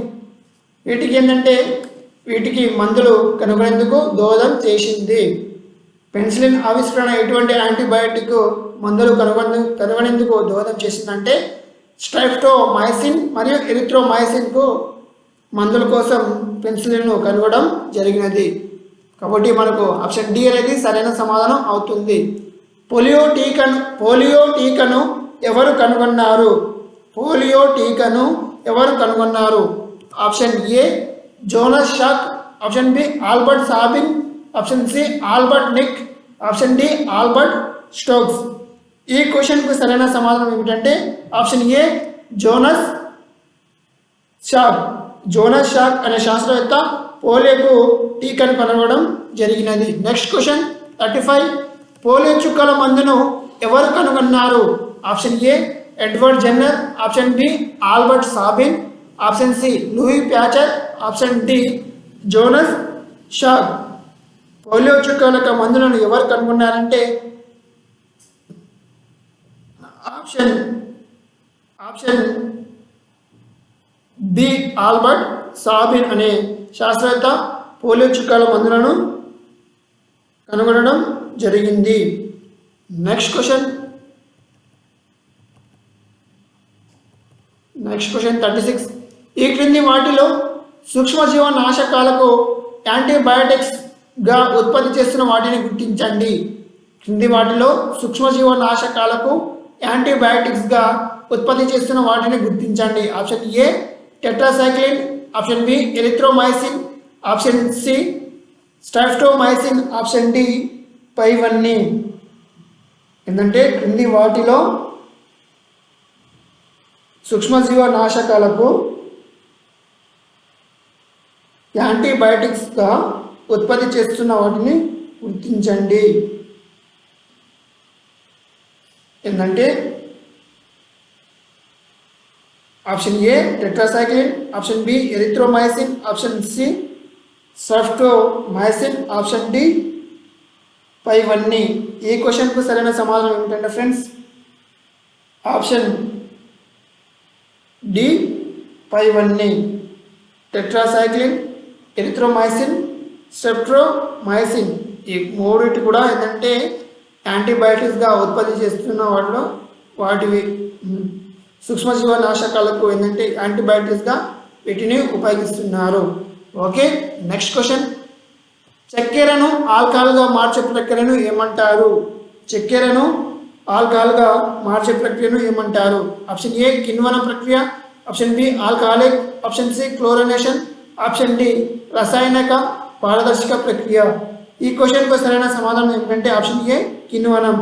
వీటికి మందులు కనుగొనేందుకు దోహదం చేసింది. పెన్సిలిన్ ఆవిష్కరణ ఎటువంటి యాంటీబయాటిక్ మందులు కనుగొనేందుకు దోహదం చేసిందంటే స్ట్రెప్టోమైసిన్ మరియు ఎరిథ్రోమైసిన్కు మందుల కోసం పెన్సిలిన్ను కనుగొనడం జరిగినది. కాబట్టి మనకు ఆప్షన్ డి అనేది సరైన సమాధానం అవుతుంది. పోలియో టీకాను ఎవరు కనుగొన్నారు? Option A Jonas Salk, option B Albert Sabin, option C Albert Nick, option D Albert Stokes. ఈ క్వశ్చన్కు సరైన సమాధానం ఏమిటంటే ఆప్షన్ ఏ జోనస్ షాక్ అనే శాస్త్రవేత్త పోలియోకు టీకాను కనుగొనడం జరిగినది. Next question 35. పోలియో చుక్కల మందును ఎవరు కనుగొన్నారు? Option A Edward Jenner, option B Albert Sabin, option C Louis Pasteur, option D Jonas Salk. Polio చుక్కల మందులను ఎవరు కనుగొన్నారంటే ఆప్షన్ బి ఆల్బర్ట్ సాబిన్ అనే శాస్త్రవేత్త పోలియో చుక్కల మందులను కనుగొనడం జరిగింది. Next question 36. ఈ క్రింది వాటిలో సూక్ష్మజీవ నాశకాలకు యాంటీబయాటిక్స్గా ఉత్పత్తి చేస్తున్న వాటిని గుర్తించండి. క్రింది వాటిలో సూక్ష్మజీవ నాశకాలకు యాంటీబయాటిక్స్గా ఉత్పత్తి చేస్తున్న వాటిని గుర్తించండి. Option A tetracycline, option B erythromycin, option C streptomycin, option D పైవన్నీ. ఏంటంటే క్రింది వాటిలో సూక్ష్మజీవ నాశకాలకు యాంటీబయాటిక్స్గా ఉత్పత్తి చేస్తున్న వాటిని గుర్తించండి. ఏంటంటే option A tetracycline, option B erythromycin, option C streptomycin, option D పైవన్నీ. ఈ క్వశ్చన్కు సరైన సమాధానం ఏమిటంటే ఫ్రెండ్స్ ఆప్షన్ డి పైవన్నీ. టెట్రాసైక్లిన్, ఎరిథ్రోమైసిన్, స్ట్రెప్టోమైసిన్ ఈ మూడింటి కూడా ఏంటంటే యాంటీబయాటిక్స్గా ఉత్పత్తి చేస్తున్న వాటివి సూక్ష్మజీవ నాశకాలకు ఏంటంటే యాంటీబయాటిక్స్గా వీటిని ఉపయోగిస్తున్నారు. ఓకే. Next question. చక్కెరను ఆల్కహాల్గా మార్చే ప్రక్రియను ఏమంటారు? ఆప్షన్ ఏ కిణ్వన ప్రక్రియ, option B alcoholic, option C chlorination, option D రసాయనిక పారదర్శక ప్రక్రియ. ఈ క్వశ్చన్కు సరైన సమాధానం ఏమిటంటే ఆప్షన్ ఏ కిణ్వనం.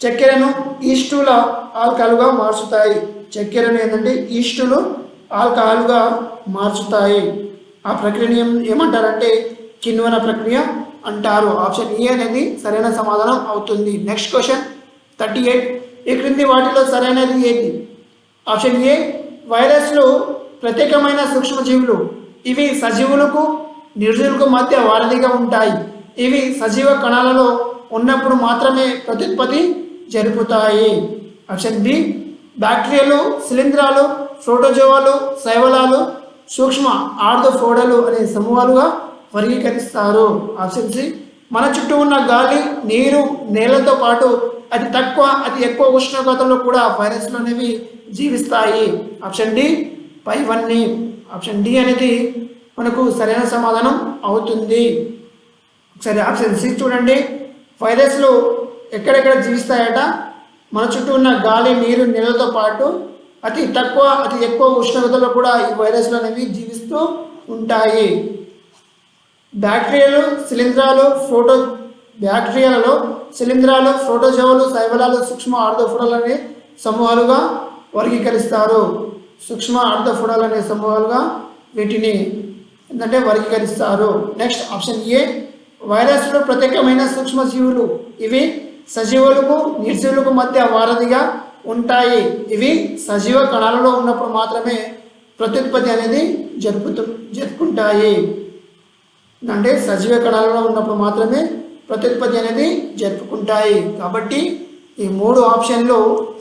చక్కెరను ఈస్టుల ఆల్కహాల్గా మార్చుతాయి. చక్కెరను ఏంటంటే ఈస్టులు ఆల్కహాల్గా మార్చుతాయి. ఆ ప్రక్రియని ఏమంటారంటే కిణ్వన ప్రక్రియ అంటారు. ఆప్షన్ ఏ అనేది సరైన సమాధానం అవుతుంది. Next question 38. ఈ క్రింది వాటిలో సరైనది ఏది? ఆప్షన్ ఏ వైరస్లు ప్రత్యేకమైన సూక్ష్మజీవులు. ఇవి సజీవులకు నిర్జీవులకు మధ్య వారధిగా ఉంటాయి. ఇవి సజీవ కణాలలో ఉన్నప్పుడు మాత్రమే ప్రత్యుత్పత్తి జరుపుతాయి. ఆప్షన్ బి బ్యాక్టీరియాలు, శిలీంధ్రాలు, ప్రోటోజోవాలు, శైవలాలు, సూక్ష్మ ఆర్థోఫోడలు అనే సమూహాలుగా వర్గీకరిస్తారు. ఆప్షన్ సి మన చుట్టూ ఉన్న గాలి, నీరు, నేలతో పాటు అతి తక్కువ అతి ఎక్కువ ఉష్ణోగ్రతలో కూడా వైరస్లు అనేవి జీవిస్తాయి. ఆప్షన్ డి పైవన్నీ. ఆప్షన్ డి అనేది మనకు సరైన సమాధానం అవుతుంది. ఒకసారి ఆప్షన్ సి చూడండి. వైరస్లు ఎక్కడెక్కడ జీవిస్తాయట? మన చుట్టూ ఉన్న గాలి, నీరు, నీళ్ళతో పాటు అతి తక్కువ అతి ఎక్కువ ఉష్ణోగ్రతలో కూడా ఈ వైరస్లు అనేవి జీవిస్తూ ఉంటాయి. బ్యాక్టీరియాలలో శిలీంధ్రాలు, ప్రోటోజోవాలు, శైవలాలు, సూక్ష్మ ఆర్థోఫోడలు అనే సమూహాలుగా వర్గీకరిస్తారు. సూక్ష్మ ఆర్థోఫోడలు అనే సమూహాలుగా వీటిని ఏంటంటే వర్గీకరిస్తారు. నెక్స్ట్ ఆప్షన్ ఏ వైరస్లు ప్రత్యేకమైన సూక్ష్మజీవులు. ఇవి సజీవులకు నిర్జీవులకు మధ్య వారధిగా ఉంటాయి. ఇవి సజీవ కణాలలో ఉన్నప్పుడు మాత్రమే ప్రత్యుత్పత్తి అనేది జరుపుకుంటాయి. అంటే సజీవ కణాలలో ఉన్నప్పుడు మాత్రమే ప్రత్యుత్పత్తి అనేది జరుపుకుంటాయి. కాబట్టి ఈ 3 ఆప్షన్లు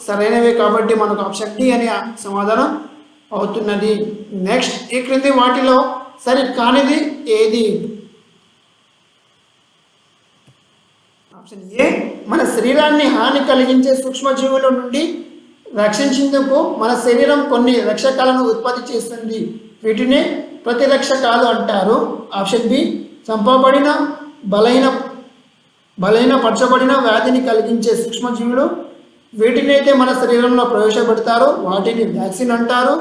సరైనవే. కాబట్టి మనకు ఆప్షన్ డి అనే సమాధానం అవుతున్నది. నెక్స్ట్ ఈ క్రింది వాటిలో సరి కానిది ఏది? ఆప్షన్ ఏ మన శరీరాన్ని హాని కలిగించే సూక్ష్మజీవుల నుండి రక్షించేందుకు మన శరీరం కొన్ని రక్షకాలను ఉత్పత్తి చేస్తుంది. వీటిని ప్రతిరక్షకాలు అంటారు. ఆప్షన్ బి చంపబడిన బలహీనపరచబడిన వ్యాధిని కలిగించే సూక్ష్మజీవులు. వీటినైతే మన శరీరంలో ప్రవేశపెడతారు. వాటిని వ్యాక్సిన్ అంటారు.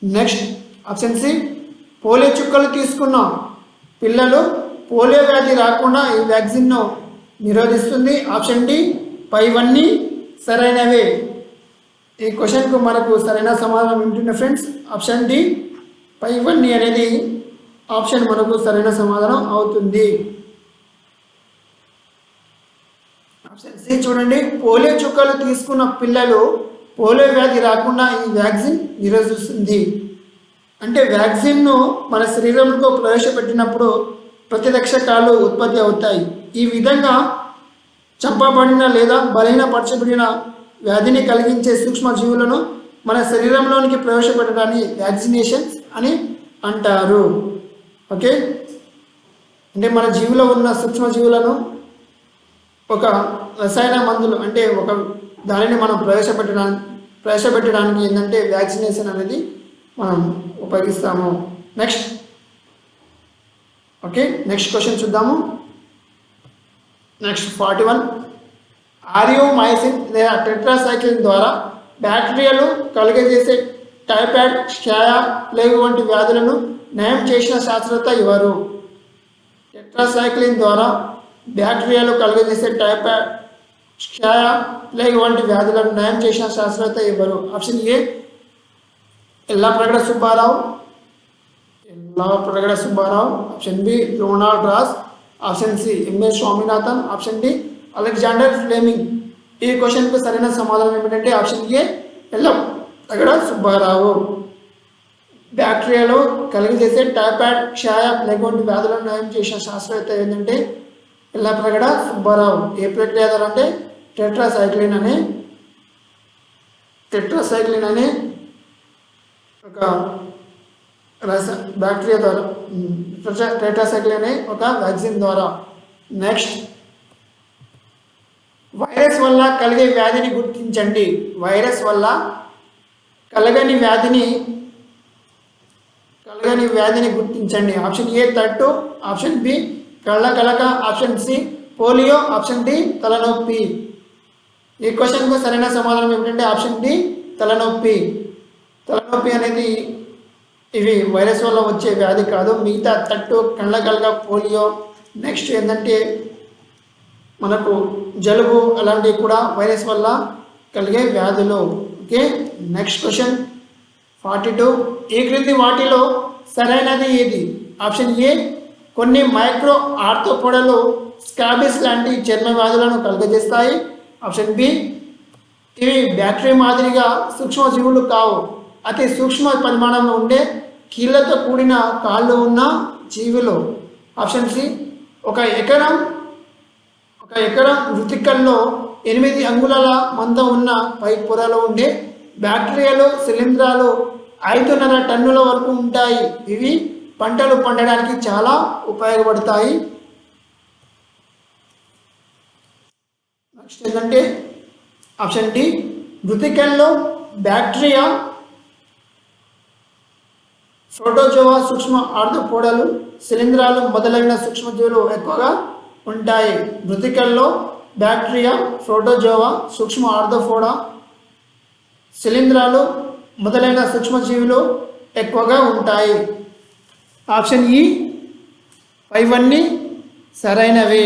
నెక్స్ట్ ఆప్షన్ సి పోలియో చుక్కలు తీసుకున్న పిల్లలు పోలియో వ్యాధి రాకుండా ఈ వ్యాక్సిన్ను నిరోధిస్తుంది. ఆప్షన్ డి పైవన్నీ సరైనవే. ఈ క్వశ్చన్కు మనకు సరైన సమాధానం ఏంటంటే ఫ్రెండ్స్ ఆప్షన్ డి పైవన్నీ అనేది ఆప్షన్ మనకు సరైన సమాధానం అవుతుంది. ఆప్షన్ సి చూడండి. పోలియో చుక్కలు తీసుకున్న పిల్లలు పోలియో వ్యాధి రాకుండా ఈ వ్యాక్సిన్ నిరోధిస్తుంది. అంటే వ్యాక్సిన్ను మన శరీరంలో ప్రవేశపెట్టినప్పుడు ప్రతిరక్షకాలు ఉత్పత్తి అవుతాయి. ఈ విధంగా చంపబడిన లేదా బలహీనపరచబడిన వ్యాధిని కలిగించే సూక్ష్మజీవులను మన శరీరంలోనికి ప్రవేశపెట్టడాన్ని వ్యాక్సినేషన్స్ అని అంటారు. ఓకే, అంటే మన జీవిలో ఉన్న సూక్ష్మజీవులను ఒక రసాయన మందులు అంటే ఒక దానిని మనం ప్రవేశపెట్టడానికి ఏంటంటే వ్యాక్సినేషన్ అనేది మనం ఉపయోగిస్తాము. నెక్స్ట్ ఓకే, నెక్స్ట్ క్వశ్చన్ చూద్దాము. నెక్స్ట్ 41. ఆరియోమైసిన్ లేదా టెట్రాసైక్లిన్ ద్వారా బ్యాక్టీరియాలు కలుగజేసే టైఫాయిడ్, క్షయ, ప్లేగ్ వంటి వ్యాధులను నయం చేసిన శాస్త్రవేత్త ఎవరు? టెట్రాసైక్లిన్ ద్వారా బ్యాక్టీరియాలు కలుగజేసే టైఫాయిడ్, క్షయ, ప్లేగ్ వంటి వ్యాధులను నయం చేసిన శాస్త్రవేత్త ఎవరు? Option A Yellapragada Subbarao. Option B Ronald Ross. Option C MS Swaminathan. Option D Alexander Fleming. ఈ క్వశ్చన్కు సరైన సమాధానం ఏమిటంటే ఆప్షన్ ఏ ఎల్లాప్రగడ సుబ్బారావు. బ్యాక్టీరియాలో కలిగజేసే టైఫాయిడ్, క్షయ, ప్లేగ్ వంటి వ్యాధులను నయం చేసిన శాస్త్రవేత్త ఏంటంటే ఎల్లాప్రగడ సుబ్బారావు. ఏ ప్రక్రియ ద్వారా అంటే టెట్రాసైక్లిన్ అనే ఒక బ్యాక్టీరియా ద్వారా టెట్రాసైక్లిన్ అనే ఒక వ్యాక్సిన్ ద్వారా. నెక్స్ట్ వైరస్ వల్ల కలిగే వ్యాధిని గుర్తించండి. వైరస్ వల్ల కలగని వ్యాధిని గుర్తించండి. ఆప్షన్ ఏ తట్టు. ఆప్షన్ బి కళ్ళకలక. Option C polio. Option D తలనొప్పి. ఈ క్వశ్చన్కు సరైన సమాధానం ఏమిటంటే ఆప్షన్ డి తలనొప్పి. తలనొప్పి అనేది ఇవి వైరస్ వల్ల వచ్చే వ్యాధి కాదు. మిగతా తట్టు, కళ్ళగలగ, పోలియో, నెక్స్ట్ ఏంటంటే మనకు జలుబు అలాంటివి కూడా వైరస్ వల్ల కలిగే వ్యాధులు. Okay, next question 42. ఈ క్రింది వాటిలో సరైనది ఏది? ఆప్షన్ ఏ, కొన్ని మైక్రో ఆర్థోపోడాలు స్కాబిస్ లాంటి చర్మ వ్యాధులను కలుగజేస్తాయి. ఆప్షన్ బి, ఇవి బ్యాక్టీరియా మాదిరిగా సూక్ష్మజీవులు కావు, అతి సూక్ష్మ పరిమాణంలో ఉండే కీళ్ళతో కూడిన కాళ్ళు ఉన్న జీవులు. ఆప్షన్ సి, ఒక ఎకరం మృతికల్లో 8 అంగుళాల మంద ఉన్న పై పొరలో ఉండే బ్యాక్టీరియాలు, శిలీంధ్రాలు 5.5 టన్నుల వరకు ఉంటాయి. ఇవి పంటలు పండడానికి చాలా ఉపయోగపడతాయి. నెక్స్ట్ ఏంటంటే ఆప్షన్ డి, మృతికల్లో బ్యాక్టీరియా, ప్రోటోజోవా, సూక్ష్మ ఆర్థోపోడాలు, శిలీంధ్రాలు మొదలైన సూక్ష్మజీవులు ఎక్కువగా ఉంటాయి. మృతికల్లో బ్యాక్టీరియా, ప్రోటోజోవా, సూక్ష్మ ఆర్థోపోడా, శిలీంధ్రాలు మొదలైన సూక్ష్మజీవులు ఎక్కువగా ఉంటాయి. ఆప్షన్ ఈ, పైవన్నీ సరైనవే.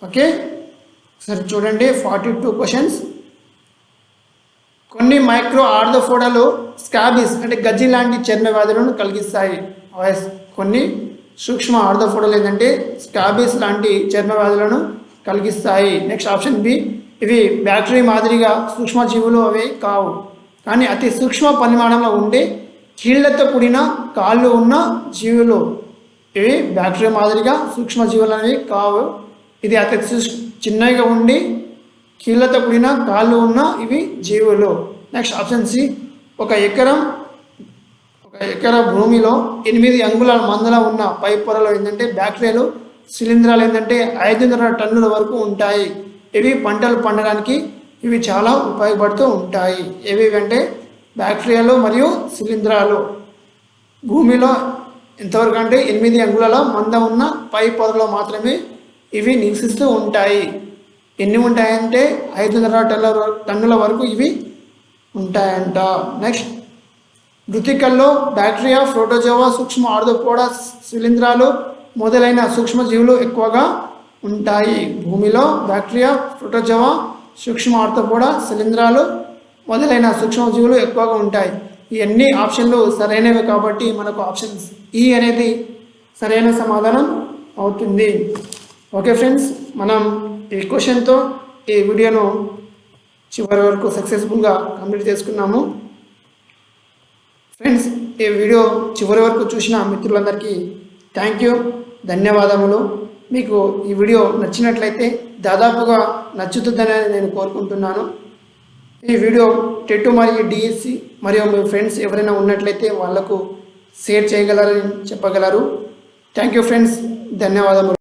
ఓకే, సరే చూడండి 42 క్వశ్చన్స్. కొన్ని మైక్రో ఆర్థోపోడాలు స్కాబిస్ అంటే గజ్జి లాంటి చర్మ వ్యాధులను కలిగిస్తాయి. కొన్ని సూక్ష్మ ఆర్థోపోడాలు ఏంటంటే స్కాబిస్ లాంటి చర్మ వ్యాధులను కలిగిస్తాయి. నెక్స్ట్ ఆప్షన్ బి, ఇవి బ్యాక్టీరియా మాదిరిగా సూక్ష్మజీవులు అవి కావు, కానీ అతి సూక్ష్మ పరిమాణంలో ఉండే కీళ్లతో కూడిన కాళ్ళు ఉన్న జీవులు. ఇవి బ్యాక్టీరియా మాదిరిగా సూక్ష్మజీవులు అనేవి కావు, ఇది అతి చిన్నగా ఉండి కీళ్ళతో కూడిన కాళ్ళు ఉన్న ఇవి జీవులు. నెక్స్ట్ ఆప్షన్ సి, ఒక ఎకర భూమిలో 8 అంగుళాల మందల ఉన్న పై పొరలో ఏంటంటే బ్యాక్టీరియాలు, శిలీంధ్రాలు ఏంటంటే 5.5 టన్నుల వరకు ఉంటాయి. ఇవి పంటలు పండడానికి ఇవి చాలా ఉపయోగపడుతూ ఉంటాయి. ఏవి అంటే బ్యాక్టీరియాలు మరియు శిలీంధ్రాలు. భూమిలో ఎంతవరకు అంటే 8 అంగుళాల మంద ఉన్న పై పొరలో మాత్రమే ఇవి నివసిస్తూ ఉంటాయి. ఎన్ని ఉంటాయంటే 5.5 టన్నుల వరకు ఇవి ఉంటాయంట. నెక్స్ట్, మృతికల్లో బ్యాక్టీరియా, ప్రోటోజోవా, సూక్ష్మ ఆర్థోపోడా, శిలీంధ్రాలు మొదలైన సూక్ష్మజీవులు ఎక్కువగా ఉంటాయి. భూమిలో బ్యాక్టీరియా, ప్రోటోజోవా, సూక్ష్మ ఆర్థోపోడా, శిలీంధ్రాలు మొదలైన సూక్ష్మజీవులు ఎక్కువగా ఉంటాయి. ఈ అన్ని ఆప్షన్లు సరైనవి కాబట్టి మనకు ఆప్షన్ ఈ అనేది సరైన సమాధానం అవుతుంది. ఓకే ఫ్రెండ్స్, మనం ఈ క్వశ్చన్తో ఈ వీడియోను చివరి వరకు సక్సెస్ఫుల్గా కంప్లీట్ చేసుకున్నాము. ఫ్రెండ్స్, ఈ వీడియో చివరి వరకు చూసిన మిత్రులందరికీ థ్యాంక్ యూ, ధన్యవాదములు. మీకు ఈ వీడియో నచ్చినట్లయితే దాదాపుగా నచ్చుతుందని నేను కోరుకుంటున్నాను. ఈ వీడియో టెట్ మరియు డిఎస్సి మరియు మీ ఫ్రెండ్స్ ఎవరైనా ఉన్నట్లయితే వాళ్లకు షేర్ చేయగలరని చెప్పగలరు. థ్యాంక్ యూ ఫ్రెండ్స్, ధన్యవాదములు.